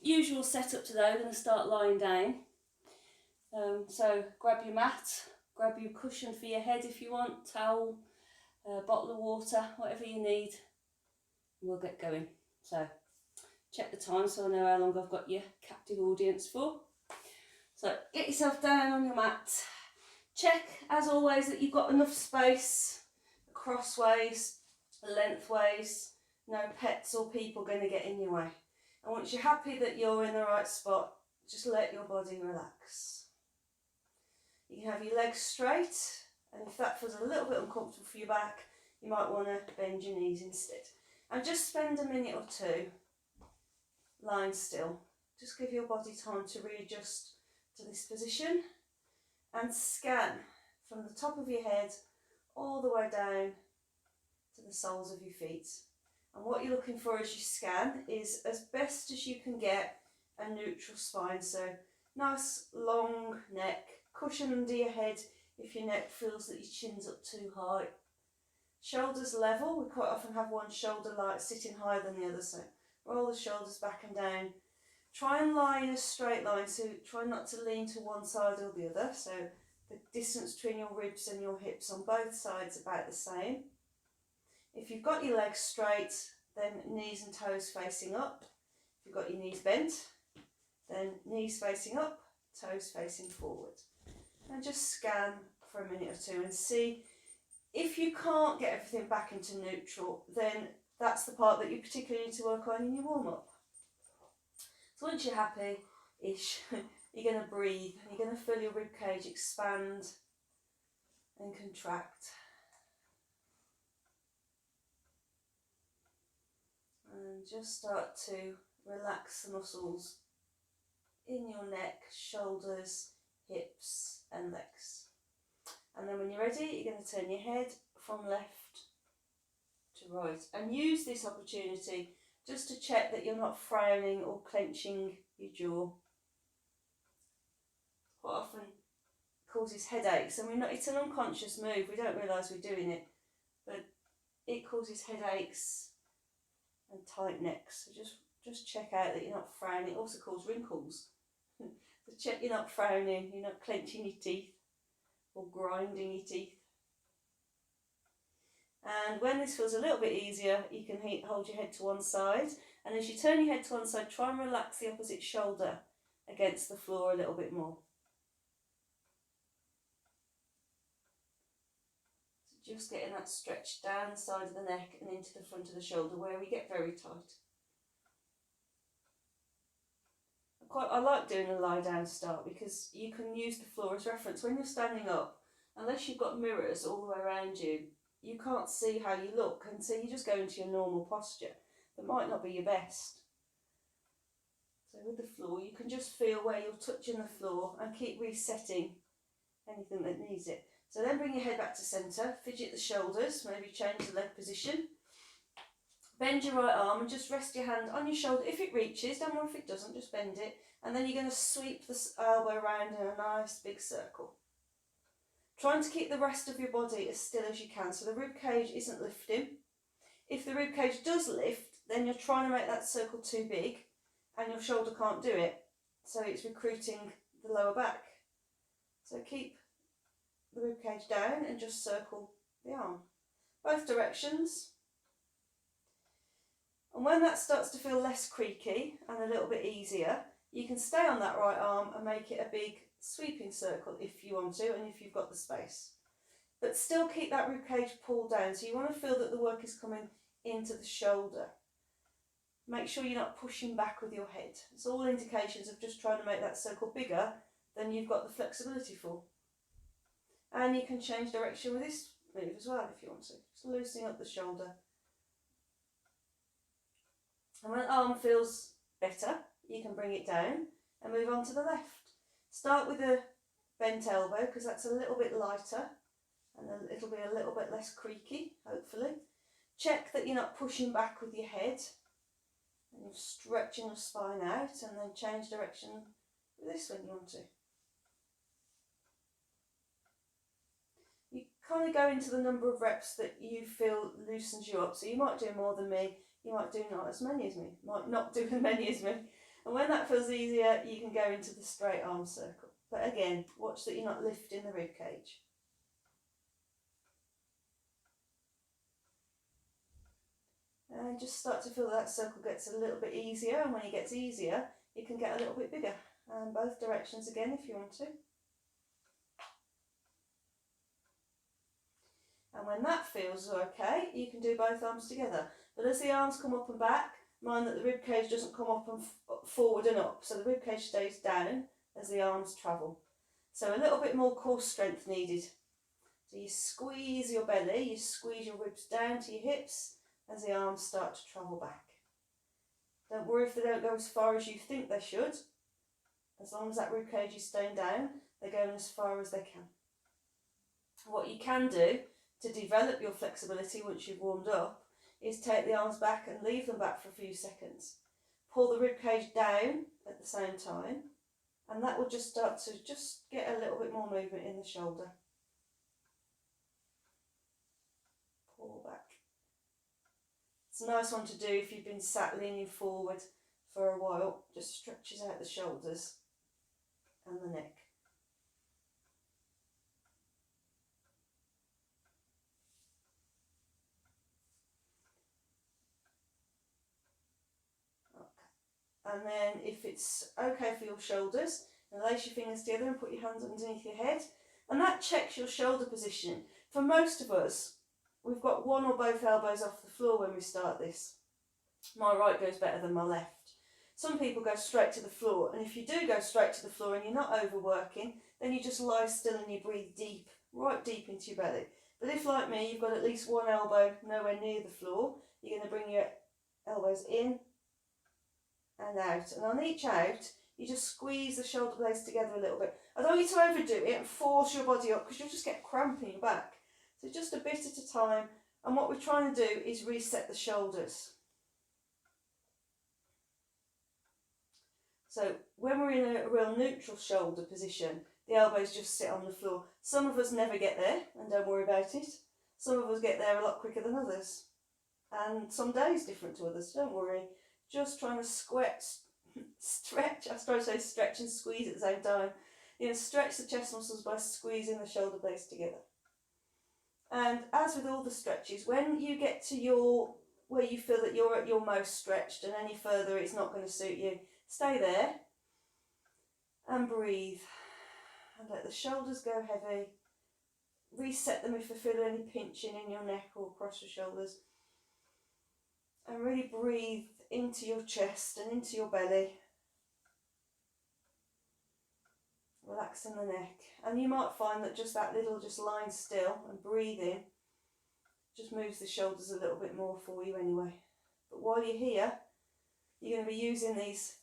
usual setup today. We're going to start lying down. So grab your mat, grab your cushion for your head if you want, towel, bottle of water, whatever you need. We'll get going. So check the time so I know how long I've got your captive audience for. So get yourself down on your mat. Check, as always, that you've got enough space crossways, lengthways, no pets or people going to get in your way. And once you're happy that you're in the right spot, just let your body relax. You can have your legs straight, and if that feels a little bit uncomfortable for your back, you might want to bend your knees instead. And just spend a minute or two lying still. Just give your body time to readjust to this position and scan from the top of your head all the way down to the soles of your feet. And what you're looking for as you scan is, as best as you can get, a neutral spine. So nice long neck, cushion under your head if your neck feels that your chin's up too high. Shoulders level. We quite often have one shoulder sitting higher than the other, so roll the shoulders back and down. Try and lie in a straight line, so try not to lean to one side or the other. So the distance between your ribs and your hips on both sides about the same. If you've got your legs straight, then knees and toes facing up. If you've got your knees bent, then knees facing up, toes facing forward. And just scan for a minute or two and see if you can't get everything back into neutral, then that's the part that you particularly need to work on in your warm-up. So once you're happy-ish, you're going to breathe and you're going to feel your rib cage expand and contract. And just start to relax the muscles in your neck, shoulders, hips and legs. And then when you're ready, you're going to turn your head from left to right. And use this opportunity just to check that you're not frowning or clenching your jaw. Quite often causes headaches, and it's an unconscious move. We don't realise we're doing it, but it causes headaches and tight necks. So just check out that you're not frowning. It also causes wrinkles. So check you're not frowning, you're not clenching your teeth or grinding your teeth. And when this feels a little bit easier, you can hold your head to one side, and as you turn your head to one side, try and relax the opposite shoulder against the floor a little bit more. So just getting that stretch down the side of the neck and into the front of the shoulder where we get very tight. I like doing a lie down start because you can use the floor as reference. When you're standing up, unless you've got mirrors all the way around you, you can't see how you look, and so you just go into your normal posture. That might not be your best. So with the floor, you can just feel where you're touching the floor and keep resetting anything that needs it. So then bring your head back to centre, fidget the shoulders, maybe change the leg position. Bend your right arm and just rest your hand on your shoulder. If it reaches, don't worry if it doesn't, just bend it. And then you're going to sweep the elbow around in a nice big circle. Trying to keep the rest of your body as still as you can, so the rib cage isn't lifting. If the rib cage does lift, then you're trying to make that circle too big and your shoulder can't do it. So it's recruiting the lower back. So keep the rib cage down and just circle the arm. Both directions. And when that starts to feel less creaky and a little bit easier, you can stay on that right arm and make it a big sweeping circle if you want to and if you've got the space. But still keep that rib cage pulled down, so you want to feel that the work is coming into the shoulder. Make sure you're not pushing back with your head. It's all indications of just trying to make that circle bigger than you've got the flexibility for. And you can change direction with this move as well if you want to. Just loosening up the shoulder. And when the arm feels better, you can bring it down and move on to the left. Start with a bent elbow because that's a little bit lighter and it'll be a little bit less creaky, hopefully. Check that you're not pushing back with your head and you're stretching your spine out, and then change direction with this when you want to. You kind of go into the number of reps that you feel loosens you up. So you might do more than me, you might do not as many as me, might not do as many as me. And when that feels easier, you can go into the straight arm circle. But again, watch that you're not lifting the rib cage. And just start to feel that circle gets a little bit easier, and when it gets easier, it can get a little bit bigger. And both directions again if you want to. And when that feels okay, you can do both arms together. But as the arms come up and back, mind that the rib cage doesn't come up and forward and up. So the rib cage stays down as the arms travel. So a little bit more core strength needed. So you squeeze your belly, you squeeze your ribs down to your hips as the arms start to travel back. Don't worry if they don't go as far as you think they should. As long as that rib cage is staying down, they're going as far as they can. What you can do to develop your flexibility once you've warmed up is take the arms back and leave them back for a few seconds. Pull the rib cage down at the same time, and that will just start to just get a little bit more movement in the shoulder. Pull back. It's a nice one to do if you've been sat leaning forward for a while. Just stretches out the shoulders and the neck. And then if it's okay for your shoulders, then lace your fingers together and put your hands underneath your head. And that checks your shoulder position. For most of us, we've got one or both elbows off the floor when we start this. My right goes better than my left. Some people go straight to the floor, and if you do go straight to the floor and you're not overworking, then you just lie still and you breathe deep, right deep into your belly. But if, like me, you've got at least one elbow nowhere near the floor, you're going to bring your elbows in and out, and on each out you just squeeze the shoulder blades together a little bit. I don't want you to overdo it and force your body up because you'll just get cramp in your back. So just a bit at a time, and what we're trying to do is reset the shoulders. So when we're in a real neutral shoulder position, the elbows just sit on the floor. Some of us never get there, and don't worry about it. Some of us get there a lot quicker than others, and some days different to others, don't worry. Just trying to stretch, I suppose say stretch and squeeze at the same time. You know, stretch the chest muscles by squeezing the shoulder blades together. And as with all the stretches, when you get to where you feel that you're at your most stretched and any further it's not going to suit you, stay there and breathe. And let the shoulders go heavy. Reset them if you feel any pinching in your neck or across your shoulders. And really breathe into your chest and into your belly, relaxing the neck. And you might find that just that little just lying still and breathing just moves the shoulders a little bit more for you anyway. But while you're here, you're going to be using these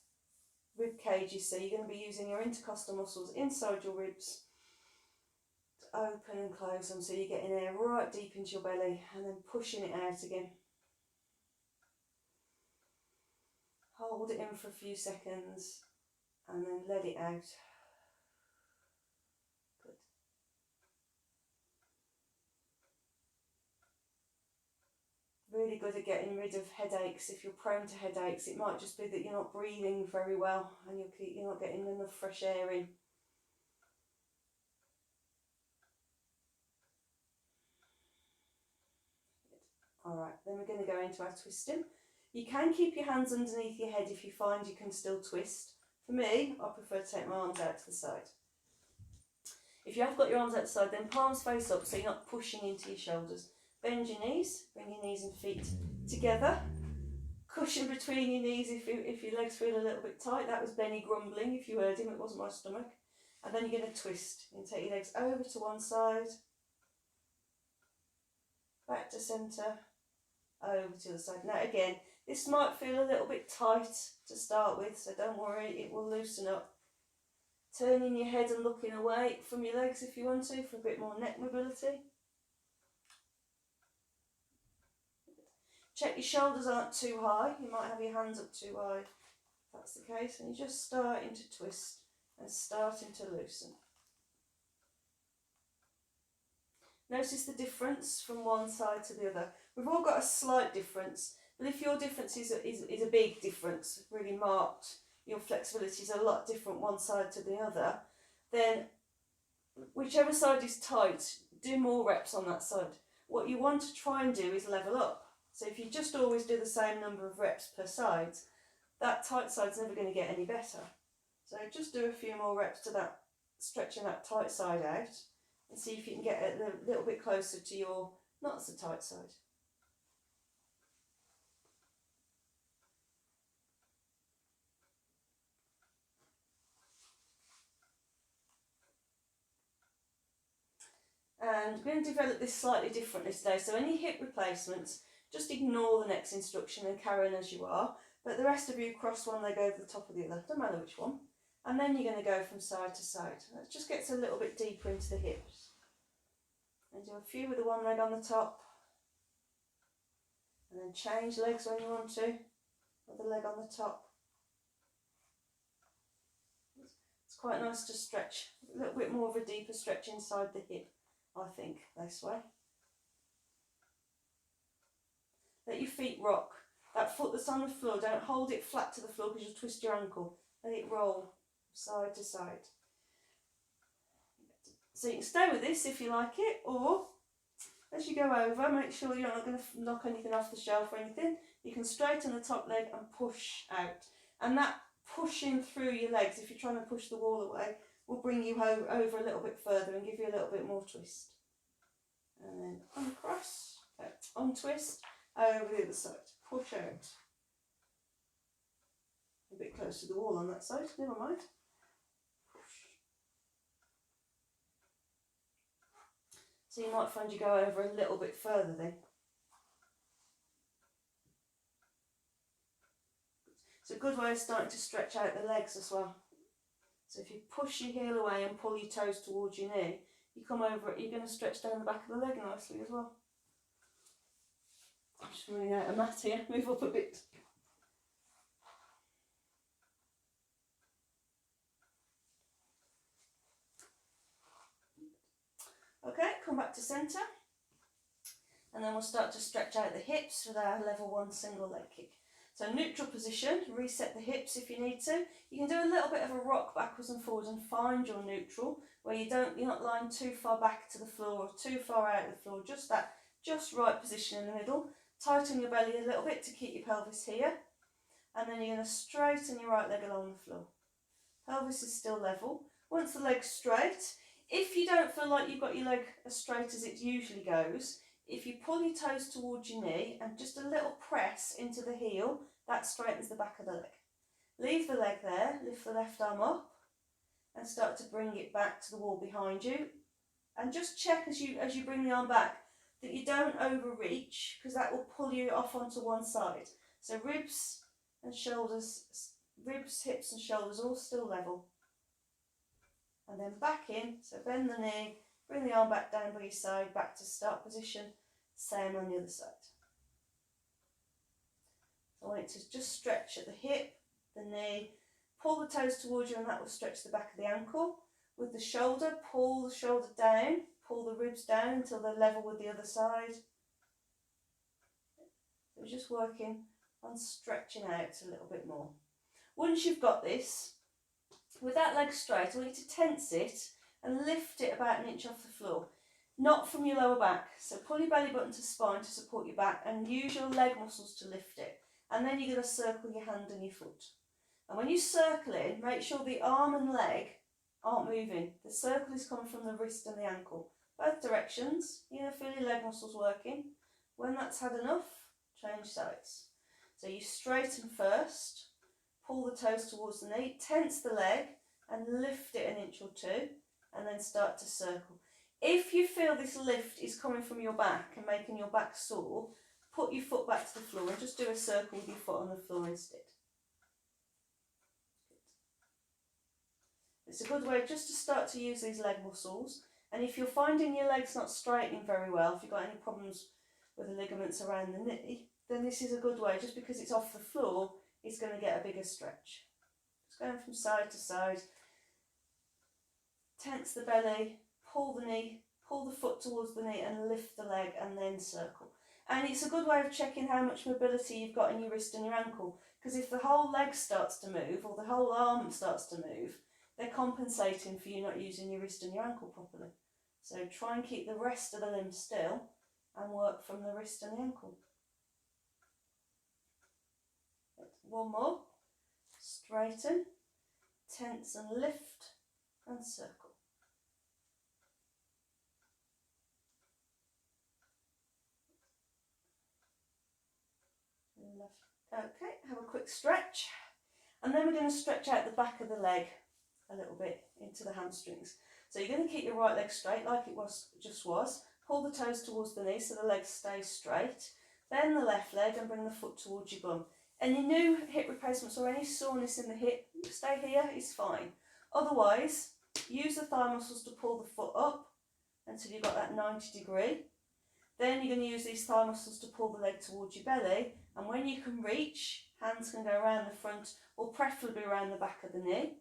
rib cages, so you're going to be using your intercostal muscles inside your ribs to open and close them, so you're getting air right deep into your belly and then pushing it out again. Hold it in for a few seconds and then let it out. Good. Really good at getting rid of headaches. If you're prone to headaches, it might just be that you're not breathing very well and you're not getting enough fresh air in. Alright, then we're going to go into our twisting. You can keep your hands underneath your head if you find you can still twist. For me, I prefer to take my arms out to the side. If you have got your arms out to the side, then palms face up so you're not pushing into your shoulders. Bend your knees, bring your knees and feet together. Cushion between your knees if your legs feel a little bit tight. That was Benny grumbling, if you heard him, it wasn't my stomach. And then you're going to twist. You're going to take your legs over to one side, back to centre, over to the other side. Now again, this might feel a little bit tight to start with, so don't worry, it will loosen up. Turning your head and looking away from your legs if you want to, for a bit more neck mobility. Check your shoulders aren't too high, you might have your hands up too high if that's the case, and you're just starting to twist and starting to loosen. Notice the difference from one side to the other. We've all got a slight difference, but if your difference is a big difference, really marked, your flexibility is a lot different one side to the other, then whichever side is tight, do more reps on that side. What you want to try and do is level up. So if you just always do the same number of reps per side, that tight side's never going to get any better. So just do a few more reps to that, stretching that tight side out, and see if you can get it a little bit closer to your not so tight side. And we're going to develop this slightly differently today. So any hip replacements, just ignore the next instruction and carry on as you are. But the rest of you cross one leg over the top of the other, don't matter which one. And then you're going to go from side to side. That just gets a little bit deeper into the hips. And do a few with the one leg on the top. And then change legs when you want to, with the leg on the top. It's quite nice to stretch, a little bit more of a deeper stretch inside the hip, I think, this way. Let your feet rock. That foot that's on the floor, don't hold it flat to the floor because you'll twist your ankle. Let it roll side to side. So you can stay with this if you like it, or as you go over, make sure you're not going to knock anything off the shelf or anything. You can straighten the top leg and push out. And that pushing through your legs, if you're trying to push the wall away, will bring you over a little bit further and give you a little bit more twist. And then uncross, untwist, over the other side, push out. A bit close to the wall on that side, never mind. So you might find you go over a little bit further then. It's a good way of starting to stretch out the legs as well. So if you push your heel away and pull your toes towards your knee, you come over it, you're going to stretch down the back of the leg nicely as well. I'm just running out of mat here, move up a bit. Okay, come back to centre, and then we'll start to stretch out the hips with our level 1 single leg kick. So neutral position, reset the hips if you need to. You can do a little bit of a rock backwards and forwards and find your neutral, where you're not lying too far back to the floor or too far out of the floor, just that just right position in the middle. Tighten your belly a little bit to keep your pelvis here, and then you're going to straighten your right leg along the floor. Pelvis is still level. Once the leg's straight, if you don't feel like you've got your leg as straight as it usually goes, if you pull your toes towards your knee and just a little press into the heel, that straightens the back of the leg. Leave the leg there, lift the left arm up and start to bring it back to the wall behind you. And just check as you bring the arm back that you don't overreach, because that will pull you off onto one side. So ribs and shoulders, ribs, hips and shoulders all still level. And then back in, so bend the knee, bring the arm back down by your side, back to start position, same on the other side. So I want it to just stretch at the hip, the knee, pull the toes towards you and that will stretch the back of the ankle. With the shoulder, pull the shoulder down, pull the ribs down until they're level with the other side. So we're just working on stretching out a little bit more. Once you've got this, with that leg straight, I want you to tense it and lift it about an inch off the floor, not from your lower back. So pull your belly button to spine to support your back and use your leg muscles to lift it. And then you're going to circle your hand and your foot. And when you circle it, make sure the arm and leg aren't moving. The circle is coming from the wrist and the ankle. Both directions. You're going to feel your leg muscles working. When that's had enough, change sides. So you straighten first, pull the toes towards the knee, tense the leg and lift it an inch or two, and then start to circle. If you feel this lift is coming from your back and making your back sore, put your foot back to the floor and just do a circle with your foot on the floor instead. It's a good way just to start to use these leg muscles. And if you're finding your legs not straightening very well, if you've got any problems with the ligaments around the knee, then this is a good way. Just because it's off the floor, it's going to get a bigger stretch. Just going from side to side. Tense the belly, pull the knee, pull the foot towards the knee and lift the leg and then circle. And it's a good way of checking how much mobility you've got in your wrist and your ankle, because if the whole leg starts to move or the whole arm starts to move, they're compensating for you not using your wrist and your ankle properly. So try and keep the rest of the limb still and work from the wrist and the ankle. One more. Straighten, tense and lift and circle. Left. Okay, have a quick stretch. And then we're going to stretch out the back of the leg a little bit into the hamstrings. So you're going to keep your right leg straight like it just was. Pull the toes towards the knee so the legs stay straight. Bend the left leg and bring the foot towards your bum. Any new hip replacements or any soreness in the hip, stay here, is fine. Otherwise, use the thigh muscles to pull the foot up until you've got that 90 degree. Then you're going to use these thigh muscles to pull the leg towards your belly. And when you can reach, hands can go around the front or preferably around the back of the knee.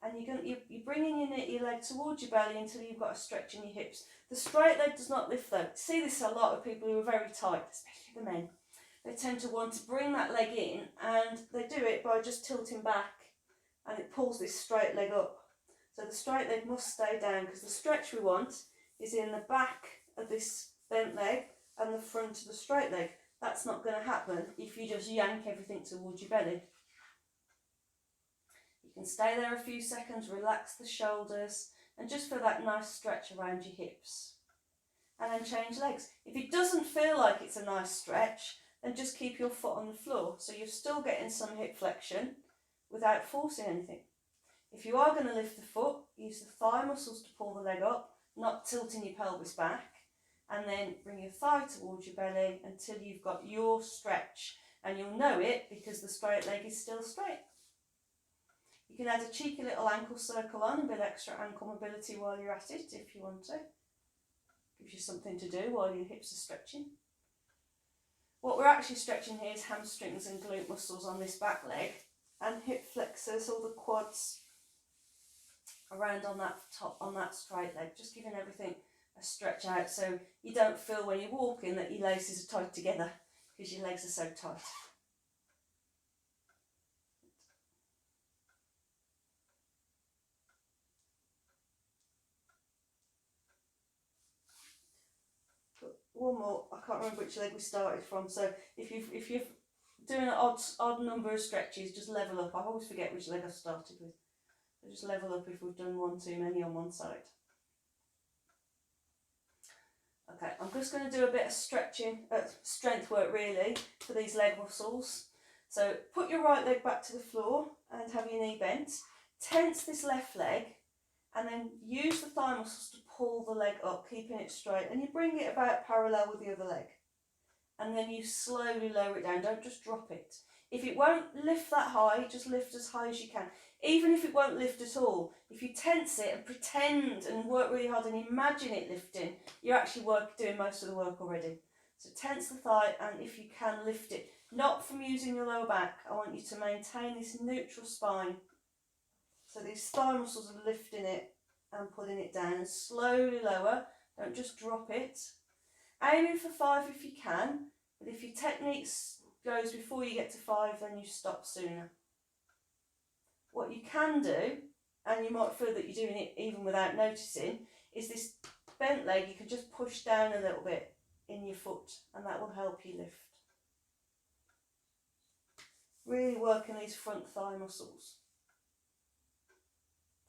And you're bringing your leg towards your belly until you've got a stretch in your hips. The straight leg does not lift though. See this a lot with people who are very tight, especially the men. They tend to want to bring that leg in and they do it by just tilting back and it pulls this straight leg up. So the straight leg must stay down because the stretch we want is in the back of this bent leg and the front of the straight leg. That's not going to happen if you just yank everything towards your belly. You can stay there a few seconds, relax the shoulders and just feel that nice stretch around your hips. And then change legs. If it doesn't feel like it's a nice stretch, then just keep your foot on the floor. So you're still getting some hip flexion without forcing anything. If you are going to lift the foot, use the thigh muscles to pull the leg up, not tilting your pelvis back. And then bring your thigh towards your belly until you've got your stretch. And you'll know it because the straight leg is still straight. You can add a cheeky little ankle circle on and build extra ankle mobility while you're at it if you want to. Gives you something to do while your hips are stretching. What we're actually stretching here is hamstrings and glute muscles on this back leg and hip flexors, all the quads around on that straight leg, just giving everything a stretch out so you don't feel when you're walking that your laces are tied together because your legs are so tight. One more, I can't remember which leg we started from, so if you're doing an odd number of stretches, just level up. I always forget which leg I started with. So just level up if we've done one too many on one side. Okay, I'm just going to do a bit of stretching, strength work really, for these leg muscles. So put your right leg back to the floor and have your knee bent. Tense this left leg and then use the thigh muscles to pull the leg up, keeping it straight. And you bring it about parallel with the other leg. And then you slowly lower it down, don't just drop it. If it won't lift that high, just lift as high as you can. Even if it won't lift at all, if you tense it and pretend and work really hard and imagine it lifting, you're actually doing most of the work already. So tense the thigh and if you can lift it, not from using your lower back. I want you to maintain this neutral spine. So these thigh muscles are lifting it and putting it down and slowly lower, don't just drop it. Aiming for 5 if you can, but if your technique goes before you get to 5, then you stop sooner. What you can do, and you might feel that you're doing it even without noticing, is this bent leg, you can just push down a little bit in your foot and that will help you lift. Really working these front thigh muscles.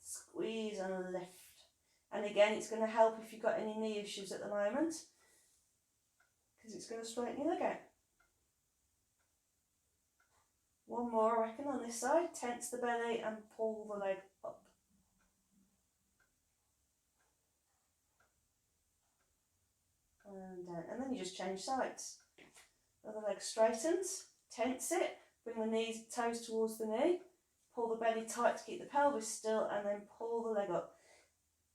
Squeeze and lift. And again, it's going to help if you've got any knee issues at the moment, because it's going to straighten your leg out. One more, I reckon, on this side. Tense the belly and pull the leg up. And down. And then you just change sides. The other leg straightens. Tense it. Bring the toes towards the knee. Pull the belly tight to keep the pelvis still. And then pull the leg up.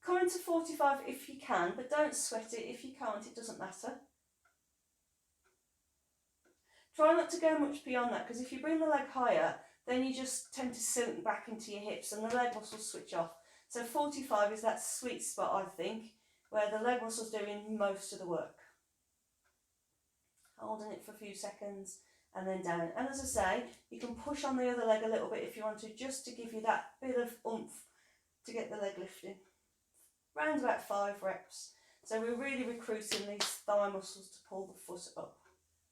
Come into 45 if you can, but don't sweat it. If you can't, it doesn't matter. Try not to go much beyond that, because if you bring the leg higher, then you just tend to sink back into your hips and the leg muscles switch off. So 45 is that sweet spot, I think, where the leg muscle's doing most of the work. Holding it for a few seconds and then down. And as I say, you can push on the other leg a little bit if you want to, just to give you that bit of oomph to get the leg lifting. Around about 5 reps. So we're really recruiting these thigh muscles to pull the foot up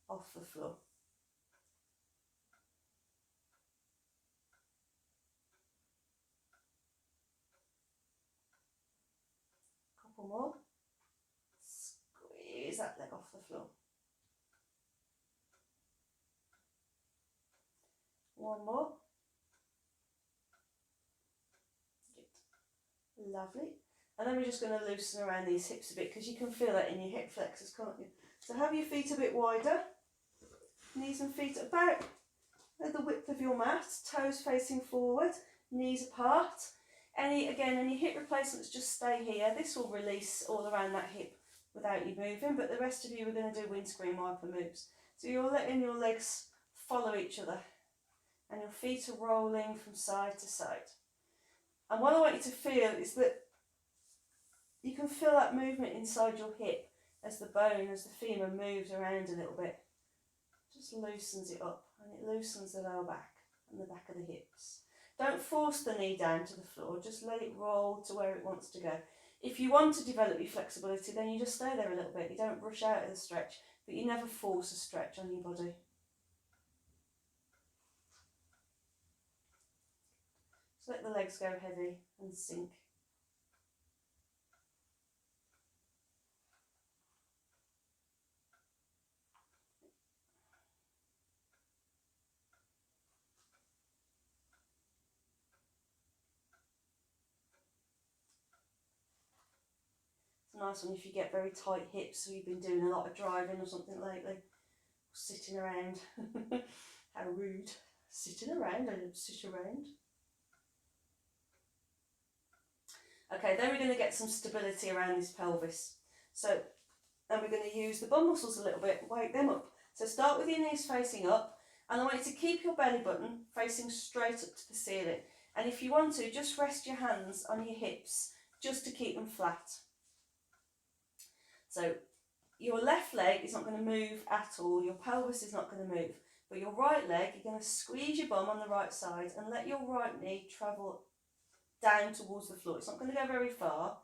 off the floor. Couple more. Squeeze that leg off the floor. One more. Good. Lovely. And then we're just going to loosen around these hips a bit, because you can feel that in your hip flexors, can't you? So have your feet a bit wider. Knees and feet about at the width of your mat. Toes facing forward. Knees apart. Any hip replacements, just stay here. This will release all around that hip without you moving, but the rest of you are going to do windscreen wiper moves. So you're letting your legs follow each other, and your feet are rolling from side to side. And what I want you to feel is that you can feel that movement inside your hip as the bone, as the femur moves around a little bit. Just loosens it up, and it loosens the lower back and the back of the hips. Don't force the knee down to the floor, just let it roll to where it wants to go. If you want to develop your flexibility, then you just stay there a little bit. You don't rush out of the stretch, but you never force a stretch on your body. So let the legs go heavy and sink. It's a nice one if you get very tight hips, so you've been doing a lot of driving or something lately, sitting around. How rude. Sitting around, I don't sit around. Okay, then we're going to get some stability around this pelvis. So then we're going to use the bum muscles a little bit, wake them up. So start with your knees facing up, and I want you to keep your belly button facing straight up to the ceiling. And if you want to, just rest your hands on your hips, just to keep them flat. So your left leg is not going to move at all, your pelvis is not going to move, but your right leg, you're going to squeeze your bum on the right side and let your right knee travel down towards the floor. It's not going to go very far,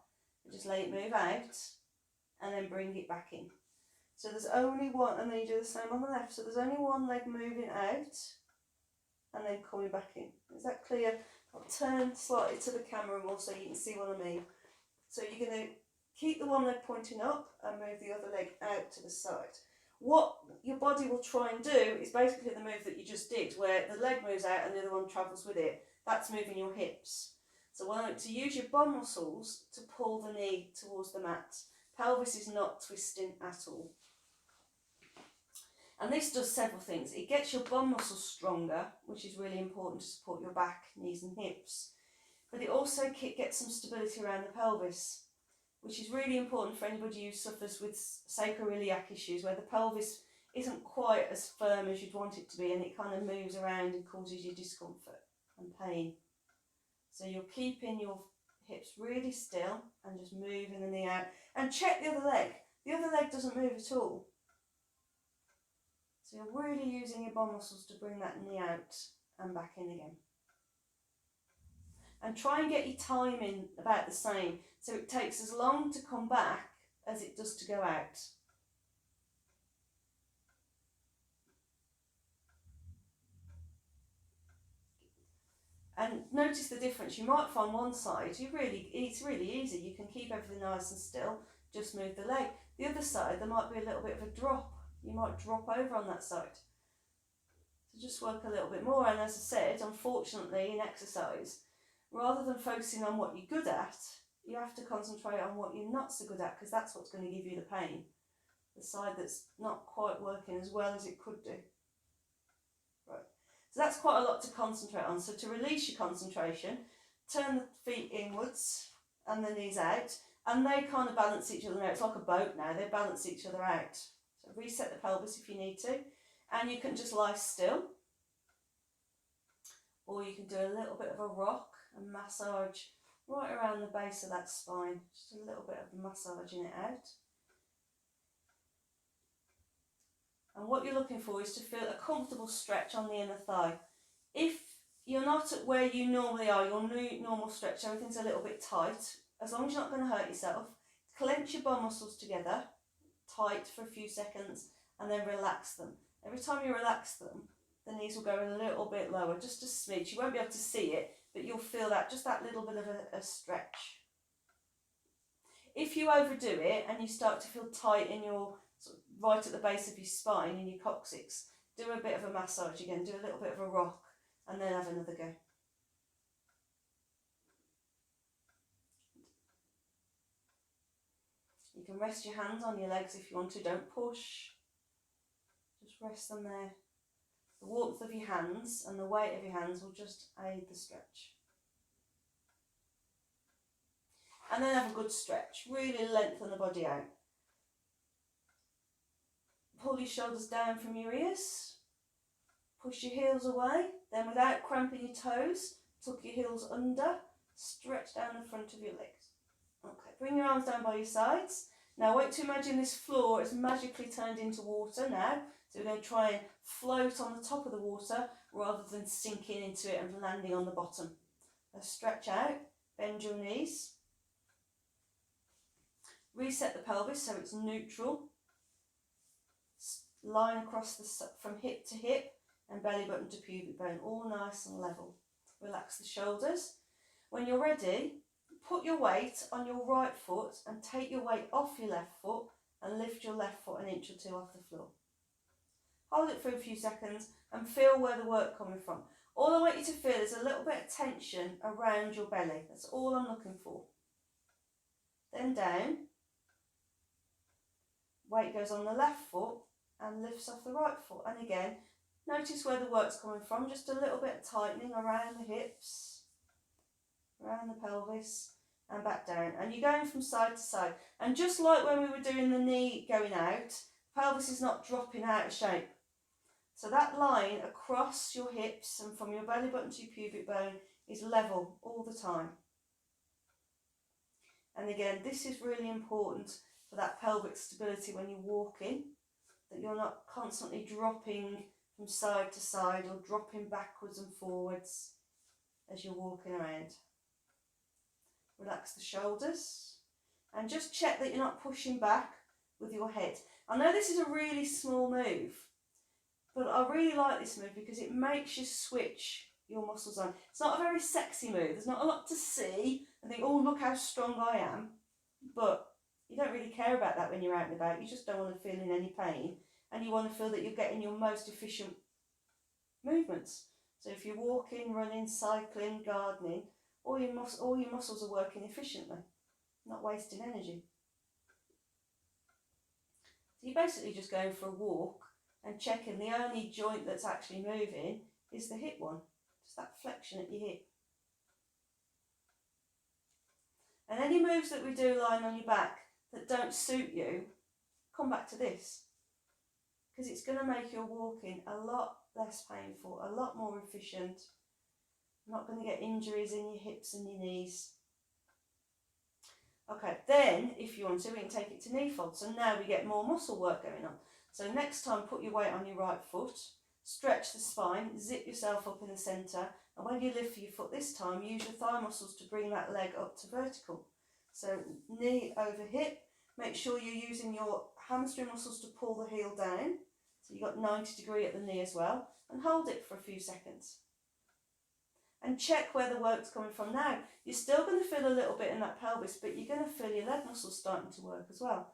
but just let it move out and then bring it back in. So there's only one, and then you do the same on the left. So there's only one leg moving out and then coming back in. Is that clear? I'll turn slightly to the camera more so you can see what I mean. So you're going to keep the one leg pointing up and move the other leg out to the side. What your body will try and do is basically the move that you just did, where the leg moves out and the other one travels with it. That's moving your hips. So I want to use your bum muscles to pull the knee towards the mat. Pelvis is not twisting at all. And this does several things. It gets your bum muscles stronger, which is really important to support your back, knees and hips. But it also gets some stability around the pelvis, which is really important for anybody who suffers with sacroiliac issues, where the pelvis isn't quite as firm as you'd want it to be, and it kind of moves around and causes you discomfort and pain. So you're keeping your hips really still and just moving the knee out. And check the other leg. The other leg doesn't move at all. So you're really using your bum muscles to bring that knee out and back in again. And try and get your timing about the same, so it takes as long to come back as it does to go out. And notice the difference. You might find one side, it's really easy. You can keep everything nice and still, just move the leg. The other side, there might be a little bit of a drop. You might drop over on that side. So just work a little bit more. And as I said, unfortunately, in exercise, rather than focusing on what you're good at, you have to concentrate on what you're not so good at, because that's what's going to give you the pain. The side that's not quite working as well as it could do. Right. So that's quite a lot to concentrate on. So to release your concentration, turn the feet inwards and the knees out, and they kind of balance each other out. It's like a boat now, they balance each other out. So reset the pelvis if you need to, and you can just lie still, or you can do a little bit of a rock and massage right around the base of that spine, just a little bit of massaging it out. And what you're looking for is to feel a comfortable stretch on the inner thigh. If you're not at where you normally are, your new normal stretch, everything's a little bit tight, as long as you're not going to hurt yourself, clench your bum muscles together, tight for a few seconds, and then relax them. Every time you relax them, the knees will go a little bit lower, just a smidge. You won't be able to see it, but you'll feel that, just that little bit of a stretch. If you overdo it and you start to feel tight in your, sort of right at the base of your spine, in your coccyx, do a bit of a massage again, do a little bit of a rock, and then have another go. You can rest your hands on your legs if you want to, don't push. Just rest them there. The warmth of your hands and the weight of your hands will just aid the stretch. And then have a good stretch. Really lengthen the body out. Pull your shoulders down from your ears. Push your heels away. Then without cramping your toes, tuck your heels under. Stretch down the front of your legs. Okay, bring your arms down by your sides. Now I want you to imagine this floor is magically turned into water now. So we're going to try and float on the top of the water rather than sinking into it and landing on the bottom. Now stretch out, bend your knees. Reset the pelvis so it's neutral. Line across from hip to hip and belly button to pubic bone, all nice and level. Relax the shoulders. When you're ready, put your weight on your right foot and take your weight off your left foot and lift your left foot an inch or two off the floor. Hold it for a few seconds and feel where the work coming from. All I want you to feel is a little bit of tension around your belly. That's all I'm looking for. Then down. Weight goes on the left foot and lifts off the right foot. And again, notice where the work's coming from. Just a little bit of tightening around the hips, around the pelvis, and back down. And you're going from side to side. And just like when we were doing the knee going out, pelvis is not dropping out of shape. So that line across your hips and from your belly button to your pubic bone is level all the time. And again, this is really important for that pelvic stability when you're walking, that you're not constantly dropping from side to side or dropping backwards and forwards as you're walking around. Relax the shoulders and just check that you're not pushing back with your head. I know this is a really small move, but I really like this move because it makes you switch your muscles on. It's not a very sexy move. There's not a lot to see and think, oh, look how strong I am. But you don't really care about that when you're out and about. You just don't want to feel in any pain. And you want to feel that you're getting your most efficient movements. So if you're walking, running, cycling, gardening, all your muscles are working efficiently, not wasting energy. So you're basically just going for a walk and checking the only joint that's actually moving is the hip one. Just that flexion at your hip. And any moves that we do lying on your back that don't suit you, come back to this. Because it's going to make your walking a lot less painful, a lot more efficient. You're not going to get injuries in your hips and your knees. Okay, then if you want to, we can take it to knee fold. So now we get more muscle work going on. So next time, put your weight on your right foot, stretch the spine, zip yourself up in the centre, and when you lift your foot this time, use your thigh muscles to bring that leg up to vertical. So knee over hip, make sure you're using your hamstring muscles to pull the heel down. So you've got 90 degree at the knee as well, and hold it for a few seconds. And check where the work's coming from now. You're still going to feel a little bit in that pelvis, but you're going to feel your leg muscles starting to work as well.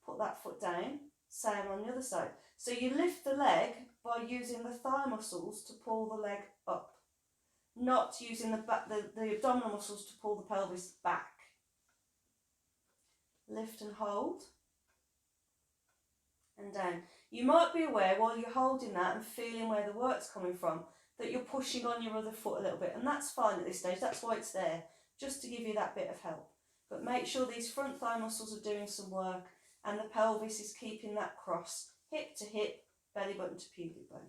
Put that foot down, same on the other side. So you lift the leg by using the thigh muscles to pull the leg up, not using the abdominal muscles to pull the pelvis back. Lift and hold, and down. You might be aware while you're holding that and feeling where the work's coming from, that you're pushing on your other foot a little bit, and that's fine at this stage. That's why it's there, just to give you that bit of help. But make sure these front thigh muscles are doing some work and the pelvis is keeping that cross, hip to hip, belly button to pubic bone.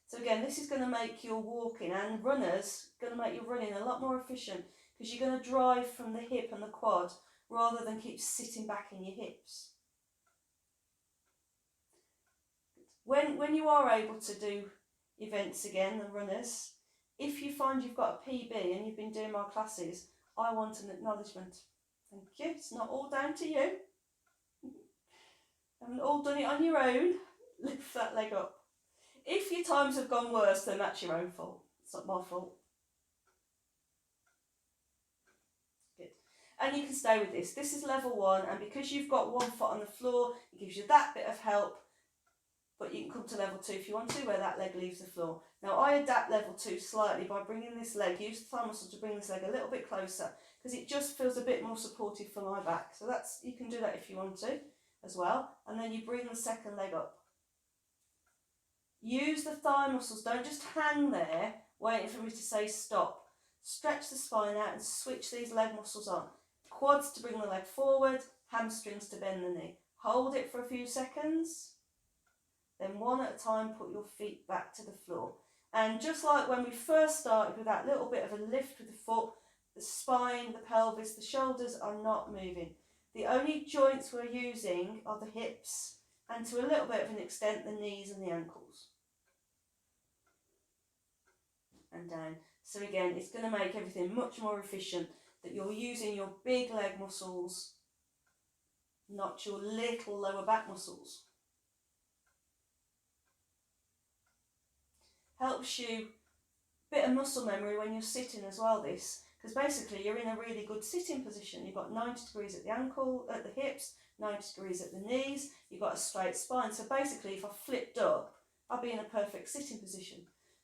So again, this is going to make your walking and runners, going to make your running a lot more efficient because you're going to drive from the hip and the quad rather than keep sitting back in your hips. When you are able to do events again, the runners, if you find you've got a PB and you've been doing my classes, I want an acknowledgement. Thank you. It's not all down to you. You haven't all done it on your own. Lift that leg up. If your times have gone worse, then that's your own fault. It's not my fault. Good. And you can stay with this. This is level 1, and because you've got one foot on the floor, it gives you that bit of help. But you can come to level 2 if you want to, where that leg leaves the floor. Now I adapt level 2 slightly by bringing this leg, use the thigh muscle to bring this leg a little bit closer, because it just feels a bit more supportive for my back. So that's, you can do that if you want to as well. And then you bring the second leg up. Use the thigh muscles, don't just hang there waiting for me to say stop. Stretch the spine out and switch these leg muscles on. Quads to bring the leg forward, hamstrings to bend the knee. Hold it for a few seconds. Then one at a time, put your feet back to the floor. And just like when we first started with that little bit of a lift with the foot, the spine, the pelvis, the shoulders are not moving. The only joints we're using are the hips and to a little bit of an extent the knees and the ankles. And down. So again, it's going to make everything much more efficient that you're using your big leg muscles, not your little lower back muscles. Helps you a bit of muscle memory when you're sitting as well, this, because basically you're in a really good sitting position. You've got 90 degrees at the ankle, at the hips, 90 degrees at the knees, you've got a straight spine. So basically if I flipped up, I'd be in a perfect sitting position.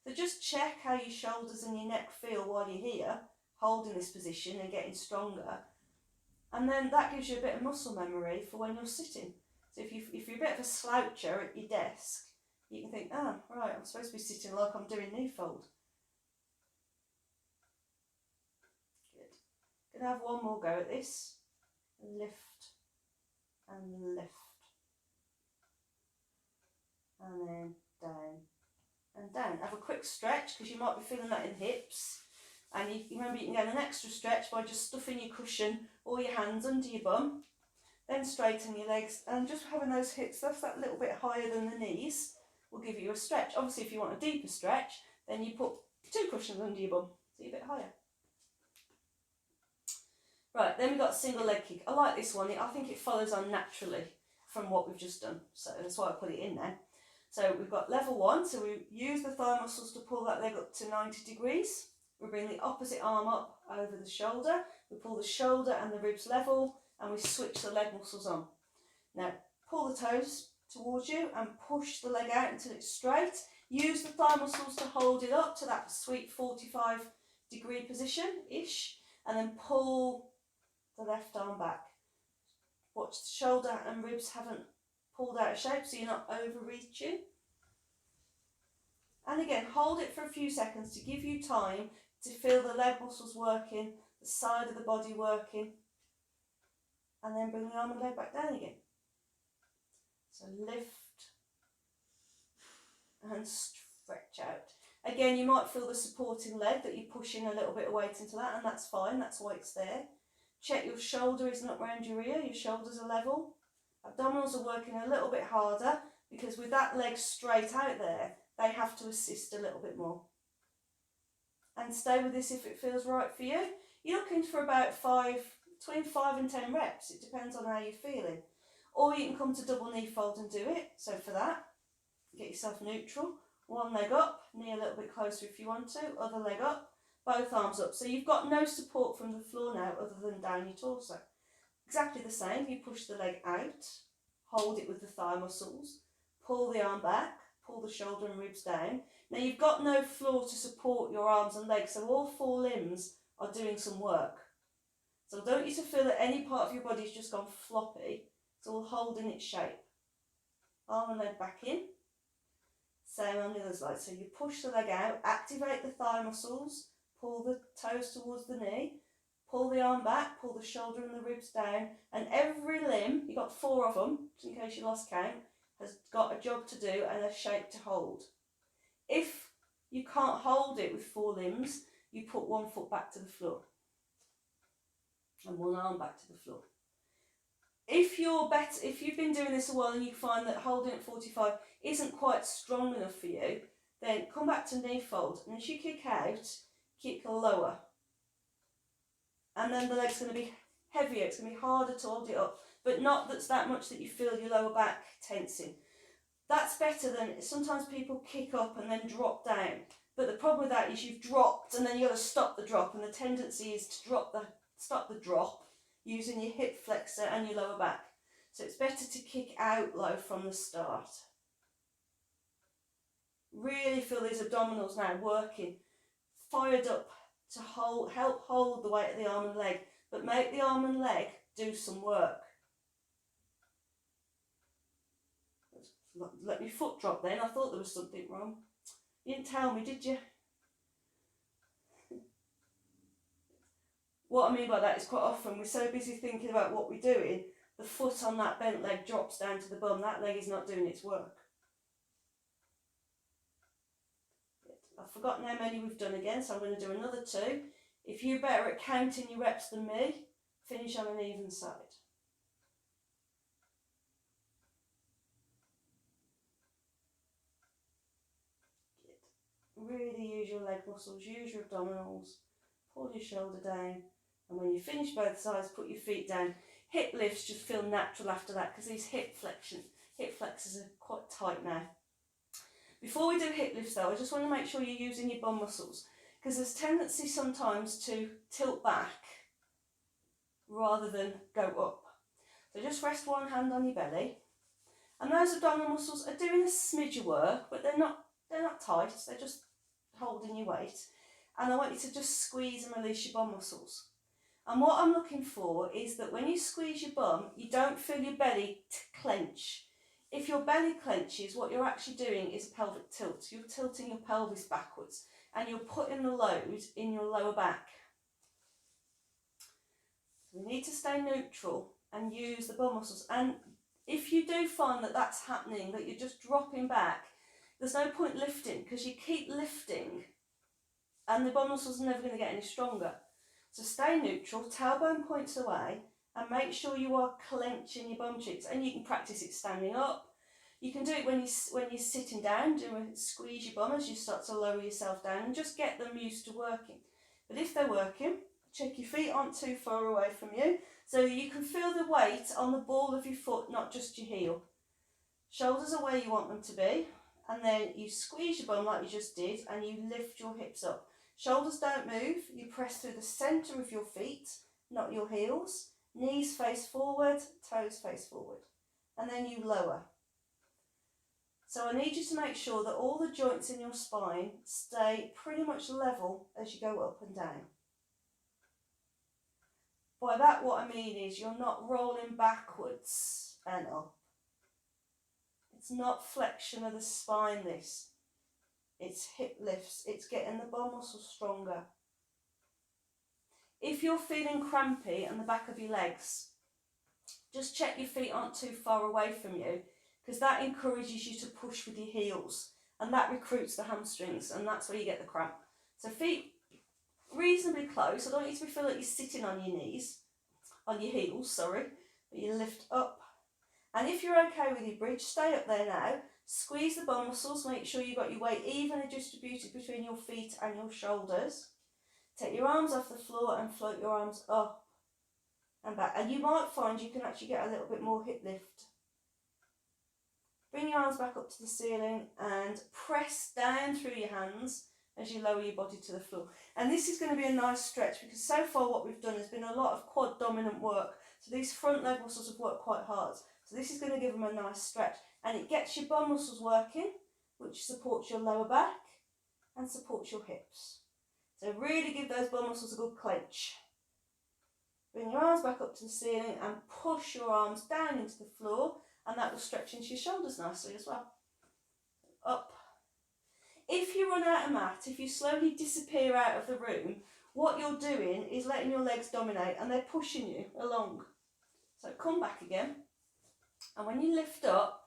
So just check how your shoulders and your neck feel while you're here, holding this position and getting stronger. And then that gives you a bit of muscle memory for when you're sitting. So if you're a bit of a sloucher at your desk, you can think, oh, right, I'm supposed to be sitting like I'm doing knee fold. Good. Gonna have one more go at this. Lift and lift. And then down and down. Have a quick stretch because you might be feeling that in hips. And you remember you can get an extra stretch by just stuffing your cushion or your hands under your bum. Then straighten your legs and just having those hips, that's that little bit higher than the knees, will give you a stretch. Obviously if you want a deeper stretch, then you put 2 cushions under your bum, so you're a bit higher. Right, then we've got single leg kick. I like this one. I think it follows on naturally from what we've just done, so that's why I put it in there. So we've got level 1, so we use the thigh muscles to pull that leg up to 90 degrees. We bring the opposite arm up over the shoulder. We pull the shoulder and the ribs level, and we switch the leg muscles on. Now, pull the toes towards you and push the leg out until it's straight. Use the thigh muscles to hold it up to that sweet 45-degree position-ish, and then pull the left arm back. Watch the shoulder and ribs haven't pulled out of shape, so you're not overreaching. And again, hold it for a few seconds to give you time to feel the leg muscles working, the side of the body working, and then bring the arm and leg back down again. So lift and stretch out. Again, you might feel the supporting leg that you're pushing a little bit of weight into that, and that's fine, that's why it's there. Check your shoulder isn't up around your ear, your shoulders are level. Abdominals are working a little bit harder because with that leg straight out there, they have to assist a little bit more. And stay with this if it feels right for you. You're looking for about between 5 and 10 reps. It depends on how you're feeling. Or you can come to double knee fold and do it. So for that, get yourself neutral. One leg up, knee a little bit closer if you want to. Other leg up, both arms up. So you've got no support from the floor now other than down your torso. Exactly the same. You push the leg out, hold it with the thigh muscles, pull the arm back, pull the shoulder and ribs down. Now you've got no floor to support your arms and legs, so all 4 limbs are doing some work. So I don't want you to feel that any part of your body's just gone floppy. It's all holding its shape. Arm and leg back in. Same on the other side. So you push the leg out, activate the thigh muscles, pull the toes towards the knee, pull the arm back, pull the shoulder and the ribs down, and every limb, you've got 4 of them, just in case you lost count, has got a job to do and a shape to hold. If you can't hold it with 4 limbs, you put 1 foot back to the floor and 1 arm back to the floor. If you've been doing this a while and you find that holding at 45 isn't quite strong enough for you, then come back to knee fold, and as you kick out, kick lower. And then the leg's going to be heavier, it's going to be harder to hold it up, but not that much that you feel your lower back tensing. That's better than, sometimes people kick up and then drop down. But the problem with that is you've dropped and then you've got to stop the drop, and the tendency is to stop the drop using your hip flexor and your lower back. So it's better to kick out low from the start. Really feel these abdominals now working, fired up to help hold the weight of the arm and leg, but make the arm and leg do some work. Let me foot drop then, I thought there was something wrong. You didn't tell me, did you? What I mean by that is quite often we're so busy thinking about what we're doing, the foot on that bent leg drops down to the bum. That leg is not doing its work. I've forgotten how many we've done again, so I'm going to do another 2. If you're better at counting your reps than me, finish on an even side. Really use your leg muscles, use your abdominals, pull your shoulder down, and when you finish both sides, put your feet down. Hip lifts just feel natural after that because these hip flexors are quite tight now. Before we do hip lifts though, I just want to make sure you're using your bum muscles, because there's tendency sometimes to tilt back rather than go up. So just rest one hand on your belly, and those abdominal muscles are doing a smidge of work, but they're not tight, they're just holding your weight. And I want you to just squeeze and release your bum muscles. And what I'm looking for is that when you squeeze your bum, you don't feel your belly clench. If your belly clenches, what you're actually doing is a pelvic tilt. You're tilting your pelvis backwards and you're putting the load in your lower back. So we need to stay neutral and use the bum muscles. And if you do find that that's happening, that you're just dropping back, there's no point lifting, because you keep lifting and the bum muscles are never going to get any stronger. So stay neutral, tailbone points away, and make sure you are clenching your bum cheeks. And you can practice it standing up. You can do it when you're sitting down, squeeze your bum as you start to lower yourself down, and just get them used to working. But if they're working, check your feet aren't too far away from you, so you can feel the weight on the ball of your foot, not just your heel. Shoulders are where you want them to be, and then you squeeze your bum like you just did, and you lift your hips up. Shoulders don't move, you press through the centre of your feet, not your heels. Knees face forward, toes face forward, and then you lower. So I need you to make sure that all the joints in your spine stay pretty much level as you go up and down. By that what I mean is you're not rolling backwards and up. It's not flexion of the spine, this. It's hip lifts, it's getting the bum muscles stronger. If you're feeling crampy and the back of your legs, just check your feet aren't too far away from you, because that encourages you to push with your heels, and that recruits the hamstrings, and that's where you get the cramp. So feet reasonably close. I don't want you to feel like you're sitting on your knees, on your heels, sorry, but you lift up. And if you're okay with your bridge, stay up there now. Squeeze the bum muscles, make sure you've got your weight evenly distributed between your feet and your shoulders. Take your arms off the floor and float your arms up and back. And you might find you can actually get a little bit more hip lift. Bring your arms back up to the ceiling and press down through your hands as you lower your body to the floor. And this is going to be a nice stretch, because so far what we've done has been a lot of quad dominant work. So these front leg muscles have worked quite hard. So this is going to give them a nice stretch. And it gets your bum muscles working, which supports your lower back and supports your hips. So really give those bum muscles a good clench. Bring your arms back up to the ceiling and push your arms down into the floor, and that will stretch into your shoulders nicely as well. Up. If you run out of mat, if you slowly disappear out of the room, what you're doing is letting your legs dominate and they're pushing you along. So come back again, and when you lift up,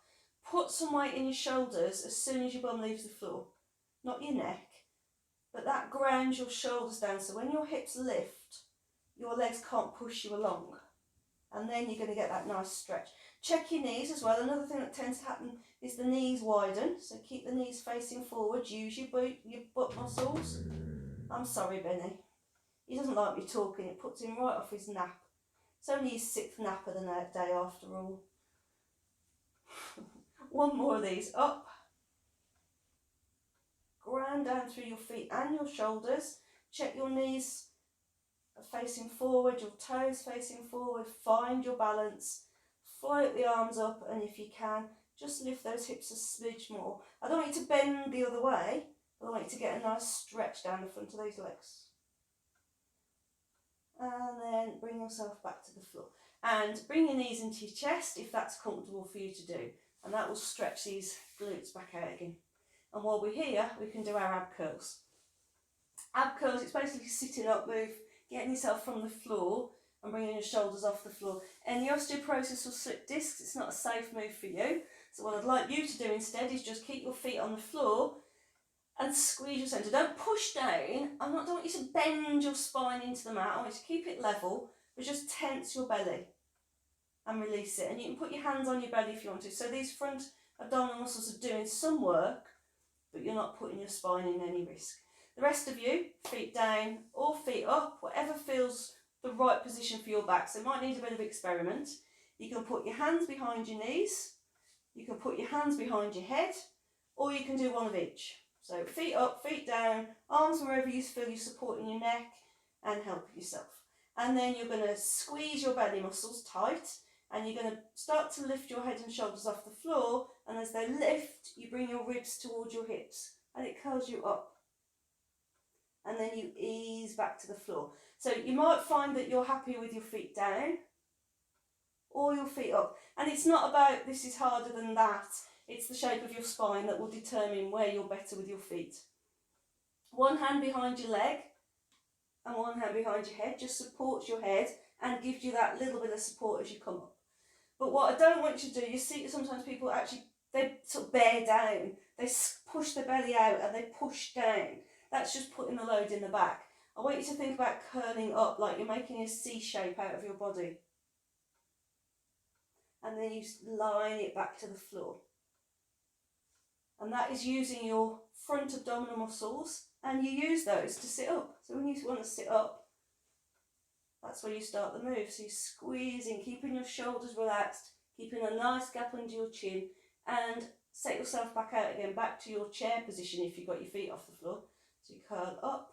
put some weight in your shoulders as soon as your bum leaves the floor. Not your neck, but that grounds your shoulders down, so when your hips lift, your legs can't push you along. And then you're going to get that nice stretch. Check your knees as well. Another thing that tends to happen is the knees widen. So keep the knees facing forward. Use your butt muscles. I'm sorry, Benny. He doesn't like me talking. It puts him right off his nap. It's only his 6th nap of the day after all. One more of these. Up. Ground down through your feet and your shoulders. Check your knees facing forward, your toes facing forward. Find your balance. Float the arms up, and if you can, just lift those hips a smidge more. I don't want you to bend the other way. I want you to get a nice stretch down the front of those legs. And then bring yourself back to the floor. And bring your knees into your chest if that's comfortable for you to do. And that will stretch these glutes back out again. And while we're here, we can do our ab curls. Ab curls, it's basically sitting up move, getting yourself from the floor and bringing your shoulders off the floor. Any osteoporosis or slip discs, it's not a safe move for you. So what I'd like you to do instead is just keep your feet on the floor and squeeze your centre. Don't push down. I don't want you to bend your spine into the mat. I want you to keep it level, but just tense your belly and release it. And you can put your hands on your belly if you want to. So these front abdominal muscles are doing some work, but you're not putting your spine in any risk. The rest of you, feet down or feet up, whatever feels the right position for your back. So it might need a bit of experiment. You can put your hands behind your knees, you can put your hands behind your head, or you can do one of each. So feet up, feet down, arms wherever you feel you're supporting your neck and help yourself. And then you're going to squeeze your belly muscles tight, and you're going to start to lift your head and shoulders off the floor, and as they lift, you bring your ribs towards your hips and it curls you up. And then you ease back to the floor. So you might find that you're happy with your feet down or your feet up. And it's not about this is harder than that. It's the shape of your spine that will determine where you're better with your feet. One hand behind your leg and one hand behind your head just supports your head and gives you that little bit of support as you come up. But what I don't want you to do, you see sometimes people actually, they sort of bear down. They push their belly out and they push down. That's just putting the load in the back. I want you to think about curling up like you're making a C shape out of your body. And then you line it back to the floor. And that is using your front abdominal muscles, and you use those to sit up. So when you want to sit up, that's where you start the move. So you're squeezing, keeping your shoulders relaxed, keeping a nice gap under your chin, and set yourself back out again, back to your chair position if you've got your feet off the floor. So you curl up,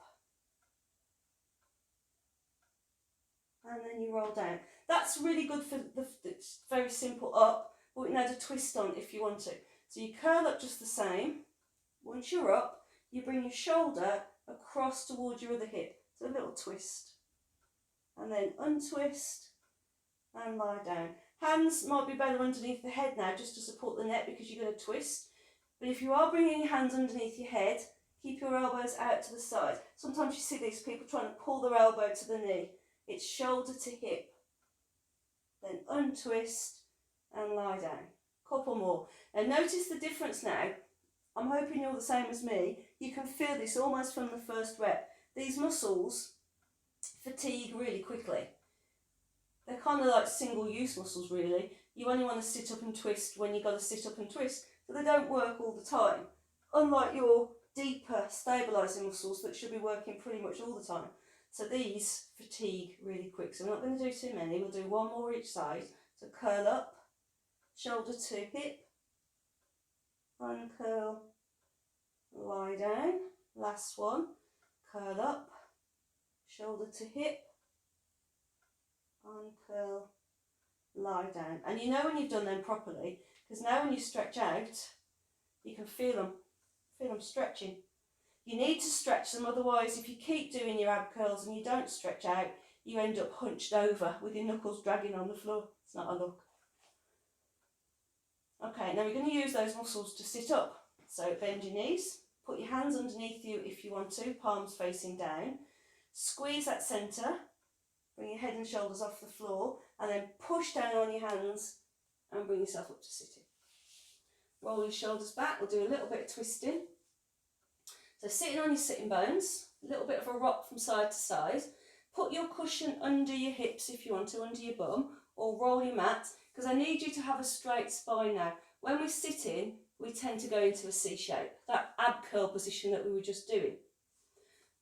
and then you roll down. That's really good for it's very simple up, but we can add a twist on if you want to. So you curl up just the same. Once you're up, you bring your shoulder across towards your other hip. So a little twist. And then untwist and lie down. Hands might be better underneath the head now just to support the neck because you're going to twist. But if you are bringing your hands underneath your head, keep your elbows out to the side. Sometimes you see these people trying to pull their elbow to the knee. It's shoulder to hip. Then untwist and lie down. Couple more. And notice the difference now. I'm hoping you're the same as me. You can feel this almost from the first rep. These muscles fatigue really quickly. They're kind of like single-use muscles really. You only want to sit up and twist when you've got to sit up and twist. So they don't work all the time. Unlike your deeper stabilising muscles that should be working pretty much all the time. So these fatigue really quick. So we're not going to do too many. We'll do one more each side. So curl up, shoulder to hip, uncurl, lie down. Last one, curl up, shoulder to hip, uncurl, lie down. And you know when you've done them properly, because now when you stretch out, you can feel them stretching. You need to stretch them, otherwise if you keep doing your ab curls and you don't stretch out, you end up hunched over with your knuckles dragging on the floor. It's not a look. Okay, now we're going to use those muscles to sit up. So bend your knees, put your hands underneath you if you want to, palms facing down. Squeeze that centre, bring your head and shoulders off the floor, and then push down on your hands and bring yourself up to sitting. Roll your shoulders back, we'll do a little bit of twisting. So sitting on your sitting bones, a little bit of a rock from side to side. Put your cushion under your hips if you want to, under your bum, or roll your mat, because I need you to have a straight spine now. When we're sitting, we tend to go into a C shape, that ab curl position that we were just doing.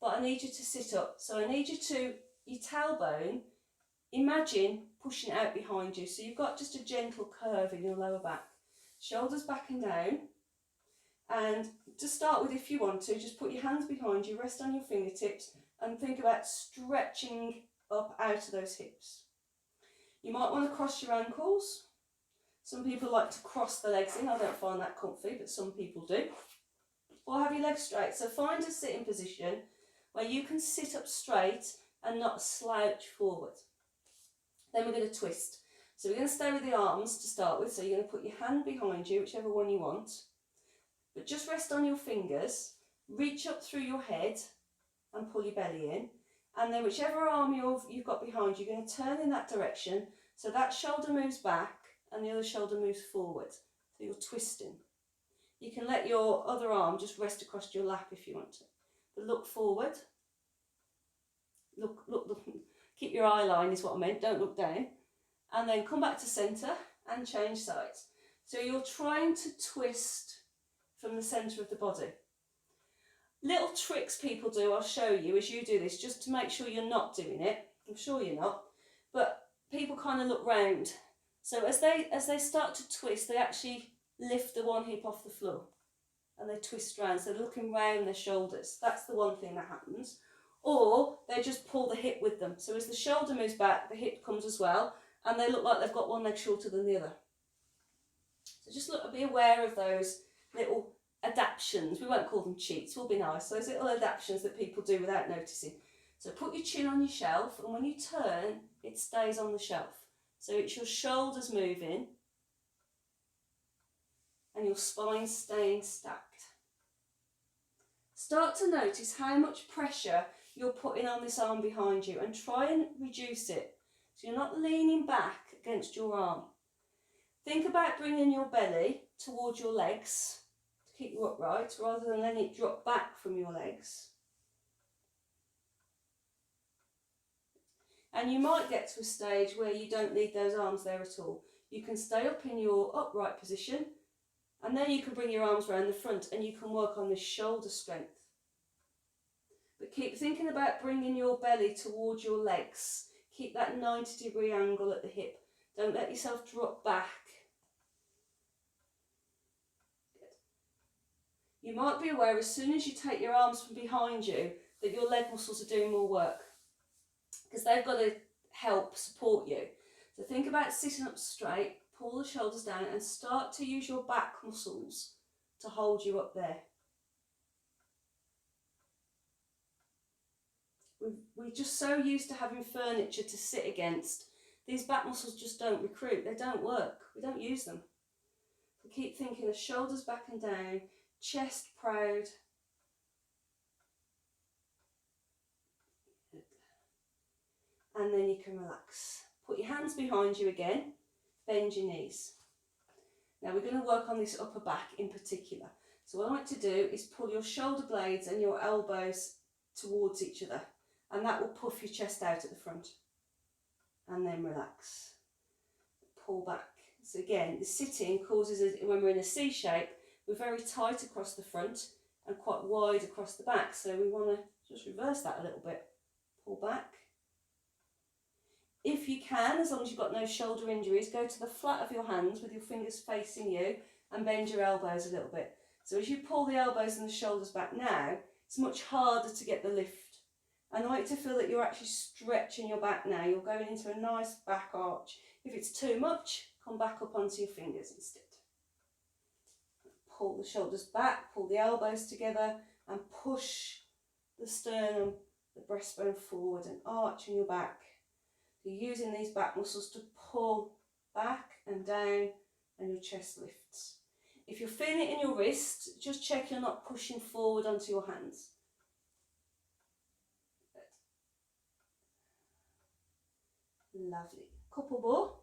But I need you to sit up. So I need you to, your tailbone, imagine pushing it out behind you. So you've got just a gentle curve in your lower back. Shoulders back and down. And to start with, if you want to, just put your hands behind you, rest on your fingertips, and think about stretching up out of those hips. You might want to cross your ankles. Some people like to cross the legs in. I don't find that comfy, but some people do. Or have your legs straight. So find a sitting position where you can sit up straight and not slouch forward. Then we're going to twist. So we're going to stay with the arms to start with. So you're going to put your hand behind you, whichever one you want. But just rest on your fingers, reach up through your head and pull your belly in. And then whichever arm you've got behind you, you're going to turn in that direction. So that shoulder moves back and the other shoulder moves forward. So you're twisting. You can let your other arm just rest across your lap if you want to. But look forward. Look. Keep your eye line is what I meant. Don't look down. And then come back to centre and change sides. So you're trying to twist from the centre of the body. Little tricks people do, I'll show you as you do this, just to make sure you're not doing it. I'm sure you're not, but people kind of look round. So as they start to twist, they actually lift the one hip off the floor and they twist round. So they're looking round their shoulders. That's the one thing that happens. Or they just pull the hip with them. So as the shoulder moves back, the hip comes as well, and they look like they've got one leg shorter than the other. So just be aware of those little adaptions. We won't call them cheats, we'll be nice. Those little adaptions that people do without noticing. So put your chin on your shelf, and when you turn, it stays on the shelf. So it's your shoulders moving and your spine staying stacked. Start to notice how much pressure you're putting on this arm behind you and try and reduce it. So you're not leaning back against your arm. Think about bringing your belly towards your legs to keep you upright rather than letting it drop back from your legs. And you might get to a stage where you don't need those arms there at all. You can stay up in your upright position, and then you can bring your arms around the front and you can work on this shoulder strength. But keep thinking about bringing your belly towards your legs. Keep that 90-degree angle at the hip. Don't let yourself drop back. Good. You might be aware as soon as you take your arms from behind you that your leg muscles are doing more work, because they've got to help support you. So think about sitting up straight, pull the shoulders down and start to use your back muscles to hold you up there. We're just so used to having furniture to sit against. These back muscles just don't recruit, they don't work, we don't use them. So keep thinking of shoulders back and down, chest proud. And then you can relax. Put your hands behind you again, bend your knees. Now we're going to work on this upper back in particular. So what I like to do is pull your shoulder blades and your elbows towards each other, and that will puff your chest out at the front. And then relax. Pull back. So again, the sitting causes, when we're in a C shape, we're very tight across the front and quite wide across the back. So we want to just reverse that a little bit. Pull back. If you can, as long as you've got no shoulder injuries, go to the flat of your hands with your fingers facing you and bend your elbows a little bit. So as you pull the elbows and the shoulders back now, it's much harder to get the lift. And I like to feel that you're actually stretching your back now. You're going into a nice back arch. If it's too much, come back up onto your fingers instead. Pull the shoulders back, pull the elbows together and push the sternum, the breastbone forward and arching your back. You're using these back muscles to pull back and down and your chest lifts. If you're feeling it in your wrist, just check you're not pushing forward onto your hands. Good. Lovely. Couple more.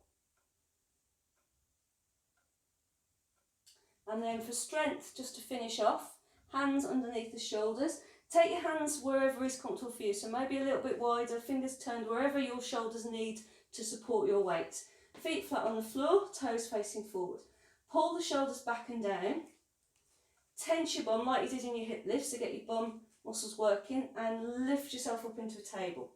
And then for strength, just to finish off, hands underneath the shoulders. Take your hands wherever is comfortable for you, so maybe a little bit wider, fingers turned wherever your shoulders need to support your weight. Feet flat on the floor, toes facing forward. Pull the shoulders back and down. Tense your bum like you did in your hip lifts to get your bum muscles working, and lift yourself up into a table.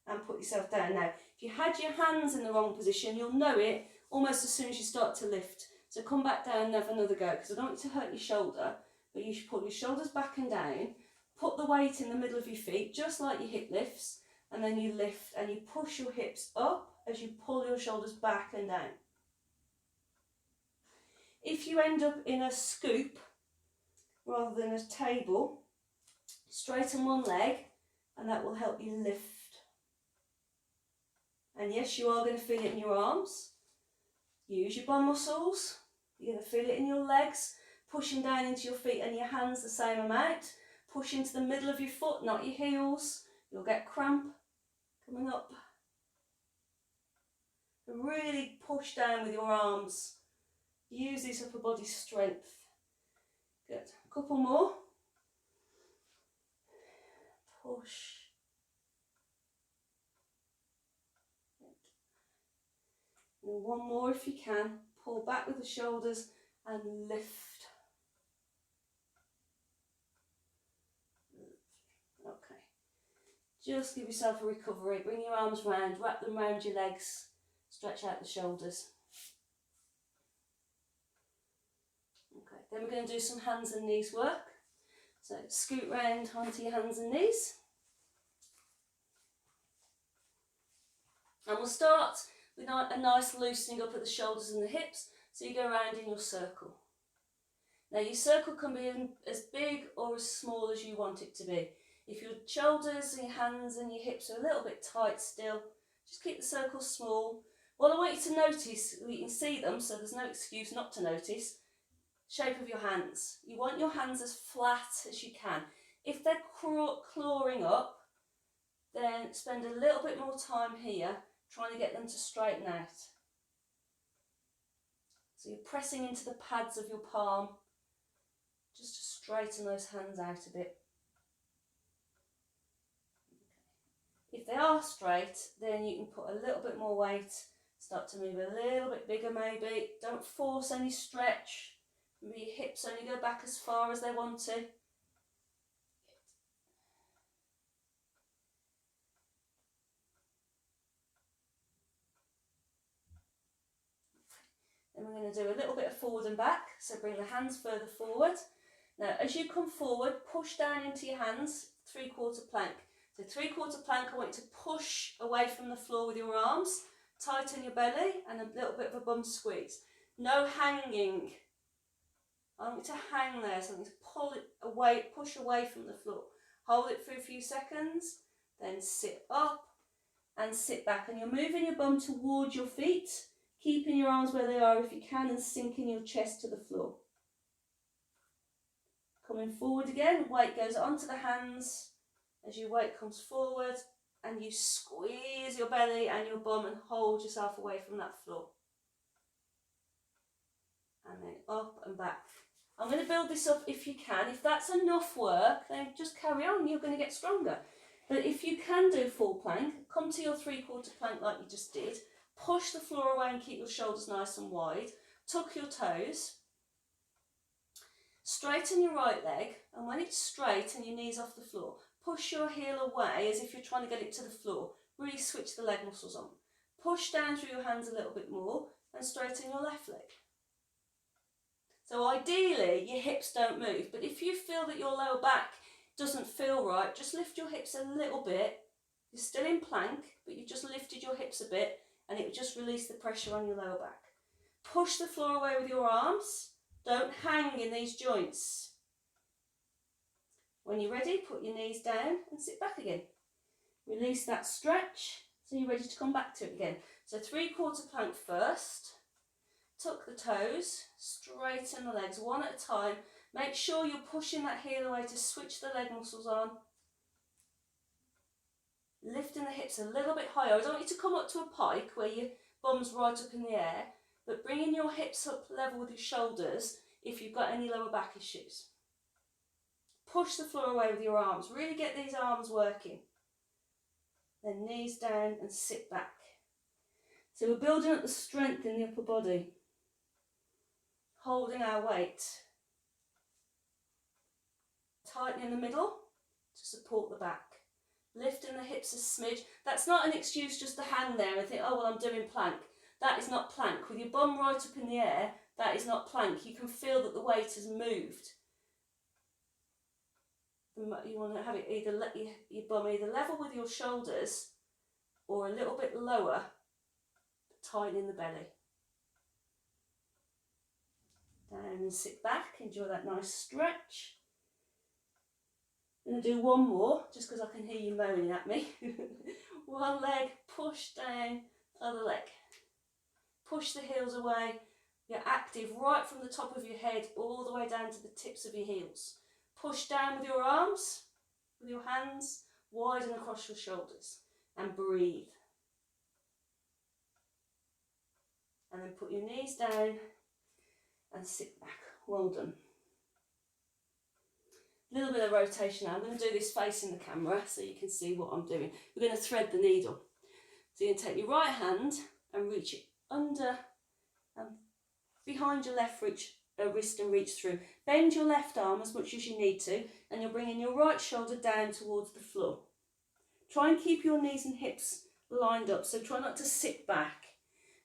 And put yourself down. Now, if you had your hands in the wrong position, you'll know it almost as soon as you start to lift. So come back down and have another go, because I don't want you to hurt your shoulder, but you should pull your shoulders back and down, put the weight in the middle of your feet, just like your hip lifts, and then you lift and you push your hips up as you pull your shoulders back and down. If you end up in a scoop rather than a table, straighten one leg and that will help you lift. And yes, you are going to feel it in your arms. Use your bum muscles. You're going to feel it in your legs, pushing down into your feet and your hands the same amount. Push into the middle of your foot, not your heels. You'll get cramp coming up. Really push down with your arms. Use this upper body strength. Good. A couple more. Push. And one more if you can. Pull back with the shoulders and lift. Okay. Just give yourself a recovery. Bring your arms round, wrap them around your legs, stretch out the shoulders. Okay, then we're going to do some hands and knees work. So scoot round onto your hands and knees. And we'll start with a nice loosening up of the shoulders and the hips, so you go around in your circle. Now your circle can be as big or as small as you want it to be. If your shoulders and your hands and your hips are a little bit tight still, just keep the circle small. What I want you to notice, you can see them, so there's no excuse not to notice, shape of your hands. You want your hands as flat as you can. If they're clawing up, then spend a little bit more time here trying to get them to straighten out. So you're pressing into the pads of your palm just to straighten those hands out a bit. If they are straight, then you can put a little bit more weight, start to move a little bit bigger maybe. Don't force any stretch. Maybe your hips only go back as far as they want to. Then we're going to do a little bit of forward and back, so bring the hands further forward. Now as you come forward, push down into your hands, 3/4 plank. So 3/4 plank, I want you to push away from the floor with your arms, tighten your belly and a little bit of a bum squeeze. No hanging. I want you to hang there, so I want you to pull it away, push away from the floor. Hold it for a few seconds, then sit up and sit back. And you're moving your bum towards your feet, keeping your arms where they are if you can and sinking your chest to the floor. Coming forward again, weight goes onto the hands as your weight comes forward and you squeeze your belly and your bum and hold yourself away from that floor. And then up and back. I'm going to build this up if you can. If that's enough work, then just carry on, you're going to get stronger. But if you can do full plank, come to your 3/4 plank like you just did. Push the floor away and keep your shoulders nice and wide. Tuck your toes. Straighten your right leg, and when it's straight and your knees off the floor, push your heel away as if you're trying to get it to the floor. Really switch the leg muscles on. Push down through your hands a little bit more and straighten your left leg. So ideally your hips don't move, but if you feel that your lower back doesn't feel right, just lift your hips a little bit. You're still in plank, but you've just lifted your hips a bit and it will just release the pressure on your lower back. Push the floor away with your arms. Don't hang in these joints. When you're ready, put your knees down and sit back again. Release that stretch so you're ready to come back to it again. So 3/4 plank first. Tuck the toes, straighten the legs one at a time. Make sure you're pushing that heel away to switch the leg muscles on. Lifting the hips a little bit higher. I don't want you to come up to a pike where your bum's right up in the air, but bringing your hips up level with your shoulders if you've got any lower back issues. Push the floor away with your arms. Really get these arms working. then knees down and sit back. So we're building up the strength in the upper body, holding our weight, tightening the middle to support the back, lifting the hips a smidge. That's not an excuse just to hang there and think, oh well, I'm doing plank. That is not plank. With your bum right up in the air, that is not plank. You can feel that the weight has moved. You want to have it either let your bum either level with your shoulders or a little bit lower, tightening the belly. Down and sit back, enjoy that nice stretch. I'm going to do one more, just because I can hear you moaning at me. One leg, push down, other leg. Push the heels away. You're active right from the top of your head all the way down to the tips of your heels. Push down with your arms, with your hands, widen across your shoulders, and breathe. And then put your knees down and sit back. Well done. A little bit of rotation now. I'm going to do this facing the camera so you can see what I'm doing. We're going to thread the needle. So you're going to take your right hand and reach it under behind your left wrist and reach through. Bend your left arm as much as you need to, and you're bringing your right shoulder down towards the floor. Try and keep your knees and hips lined up, so try not to sit back.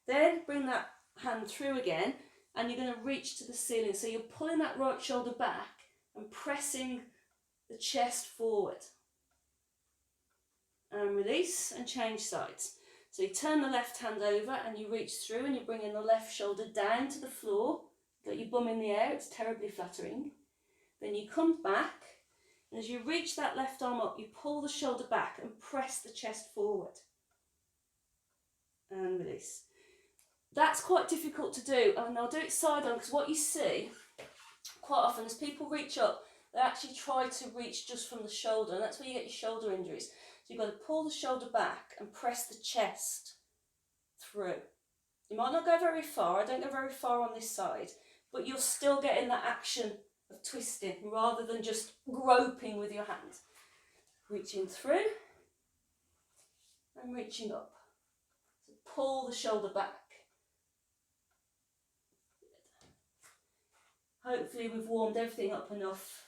Then bring that hand through again, and you're going to reach to the ceiling. So you're pulling that right shoulder back and pressing the chest forward. And release and change sides. So you turn the left hand over and you reach through and you're bringing the left shoulder down to the floor. Got your bum in the air, it's terribly flattering. Then you come back, and as you reach that left arm up, you pull the shoulder back and press the chest forward. And release. That's quite difficult to do, and I'll do it side on, because what you see quite often as people reach up, they actually try to reach just from the shoulder, and that's where you get your shoulder injuries. So you've got to pull the shoulder back and press the chest through. You might not go very far, I don't go very far on this side, but you're still getting that action of twisting rather than just groping with your hand. Reaching through and reaching up. So pull the shoulder back. Hopefully we've warmed everything up enough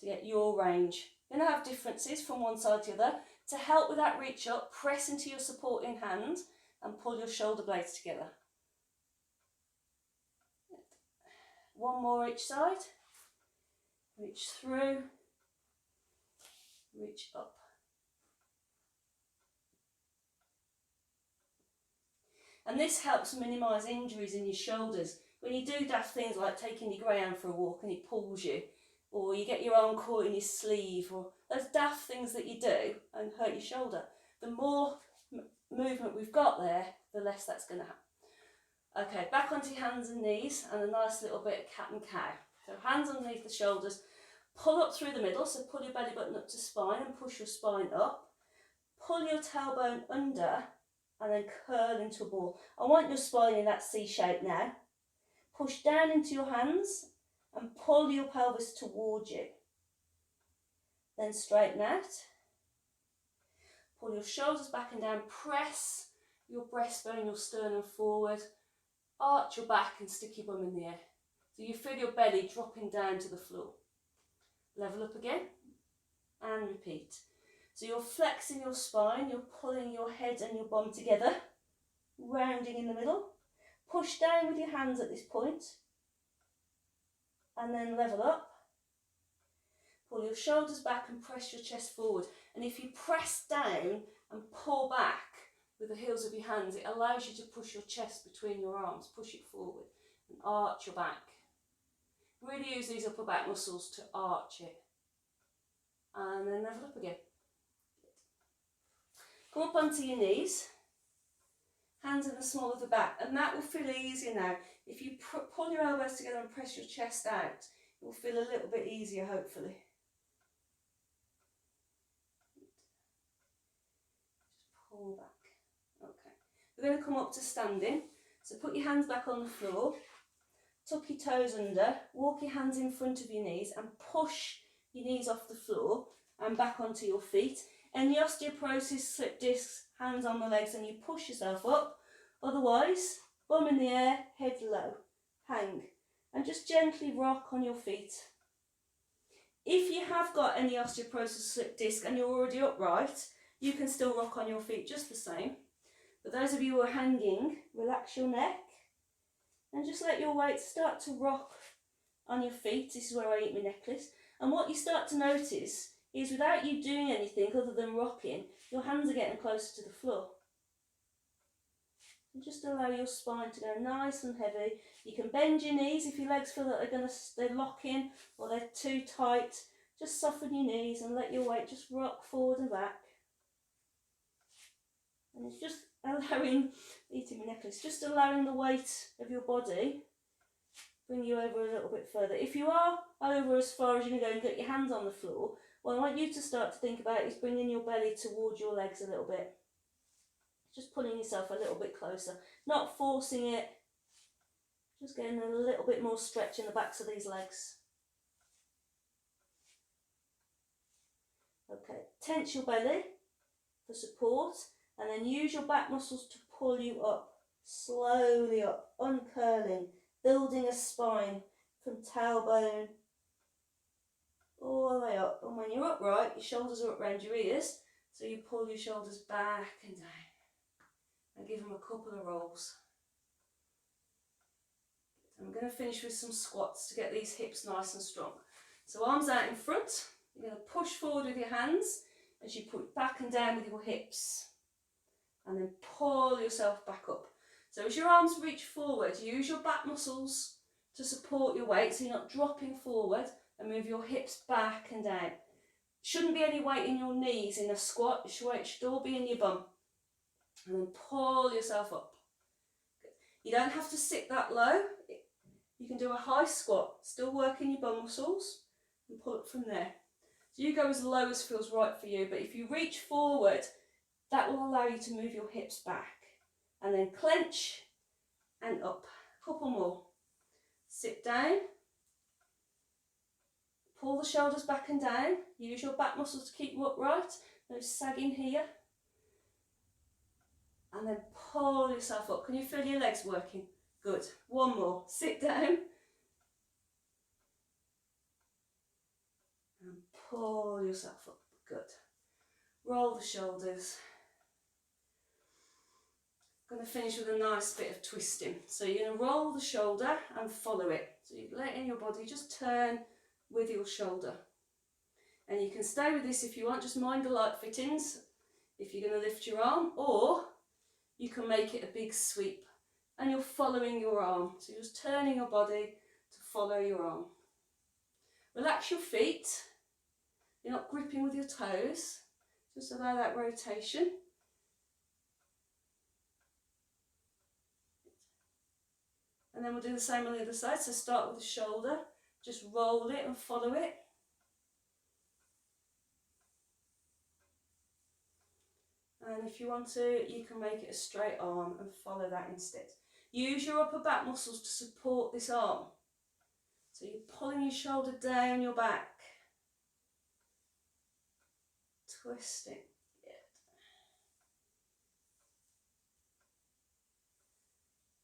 to get your range. You're going to have differences from one side to the other. To help with that reach up, press into your supporting hand and pull your shoulder blades together. One more each side. Reach through, reach up. And this helps minimise injuries in your shoulders. When you do daft things like taking your greyhound for a walk and it pulls you, or you get your arm caught in your sleeve, or those daft things that you do and hurt your shoulder, the more movement we've got there, the less that's going to happen. Okay, back onto your hands and knees and a nice little bit of cat and cow. So hands underneath the shoulders, pull up through the middle, so pull your belly button up to spine and push your spine up. Pull your tailbone under and then curl into a ball. I want your spine in that C shape now. Push down into your hands and pull your pelvis towards you. Then straighten out. Pull your shoulders back and down. Press your breastbone, your sternum forward. Arch your back and stick your bum in the air. So you feel your belly dropping down to the floor. Level up again and repeat. So you're flexing your spine, you're pulling your head and your bum together, rounding in the middle. Push down with your hands at this point and then level up. Pull your shoulders back and press your chest forward. And if you press down and pull back with the heels of your hands, it allows you to push your chest between your arms, push it forward and arch your back. Really use these upper back muscles to arch it. And then level up again. Come up onto your knees. Hands in the small of the back, and that will feel easier now. If you pull your elbows together and press your chest out, it will feel a little bit easier, hopefully. Just pull back. Okay. We're going to come up to standing. So put your hands back on the floor, tuck your toes under, walk your hands in front of your knees and push your knees off the floor and back onto your feet. Any osteoporosis, slip discs, hands on the legs, and you push yourself up. Otherwise, bum in the air, head low, hang, and just gently rock on your feet. If you have got any osteoporosis, slip disc, and you're already upright, you can still rock on your feet just the same. But those of you who are hanging, relax your neck and just let your weight start to rock on your feet. This is where I eat my necklace. And what you start to notice is, without you doing anything other than rocking, your hands are getting closer to the floor. And just allow your spine to go nice and heavy. You can bend your knees if your legs feel that they're locking or they're too tight. Just soften your knees and let your weight just rock forward and back. And it's just allowing, eating my necklace, just allowing the weight of your body bring you over a little bit further. If you are over as far as you can go and get your hands on the floor, what I want you to start to think about is bringing your belly towards your legs a little bit. Just pulling yourself a little bit closer, not forcing it, just getting a little bit more stretch in the backs of these legs. Okay, tense your belly for support, and then use your back muscles to pull you up, slowly up, uncurling, building a spine from tailbone all the way up. And when you're upright, your shoulders are up around your ears, so you pull your shoulders back and down. And give them a couple of rolls. I'm going to finish with some squats to get these hips nice and strong. So arms out in front, you're going to push forward with your hands as you put back and down with your hips. And then pull yourself back up. So as your arms reach forward, use your back muscles to support your weight so you're not dropping forward, and move your hips back and down. Shouldn't be any weight in your knees in a squat, your weight should all be in your bum. And then pull yourself up. You don't have to sit that low. You can do a high squat, still working your bum muscles, and pull up from there. So you go as low as feels right for you, but if you reach forward, that will allow you to move your hips back. And then clench and up. A couple more. Sit down. Pull the shoulders back and down. Use your back muscles to keep you upright. No sagging here. And then pull yourself up. Can you feel your legs working? Good. One more. Sit down. And pull yourself up. Good. Roll the shoulders. I'm going to finish with a nice bit of twisting. So you're going to roll the shoulder and follow it. So you're letting your body just turn with your shoulder. And you can stay with this if you want. Just mind the light fittings if you're going to lift your arm, or you can make it a big sweep and you're following your arm. So you're just turning your body to follow your arm. Relax your feet. You're not gripping with your toes. Just allow that rotation. And then we'll do the same on the other side. So start with the shoulder. Just roll it and follow it. And if you want to, you can make it a straight arm and follow that instead. Use your upper back muscles to support this arm. So you're pulling your shoulder down your back. Twisting. Good.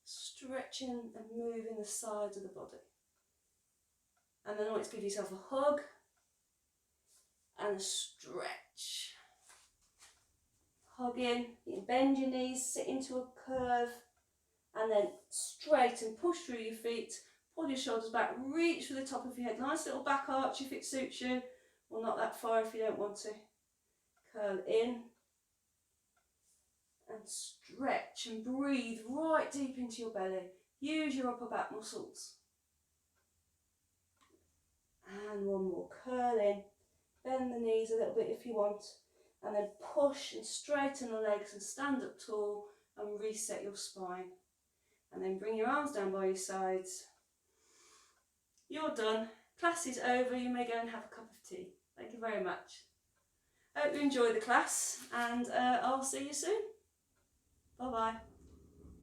Stretching and moving the sides of the body. And then I want you to give yourself a hug and a stretch. Hug in, you can bend your knees, sit into a curve, and then straight and push through your feet, pull your shoulders back, reach for the top of your head. Nice little back arch if it suits you, or not that far if you don't want to. Curl in and stretch and breathe right deep into your belly. Use your upper back muscles. And one more, curl in, bend the knees a little bit if you want, and then push and straighten the legs and stand up tall and reset your spine. And then bring your arms down by your sides. You're done. Class is over. You may go and have a cup of tea. Thank you very much. I hope you enjoy the class, and I'll see you soon. Bye bye.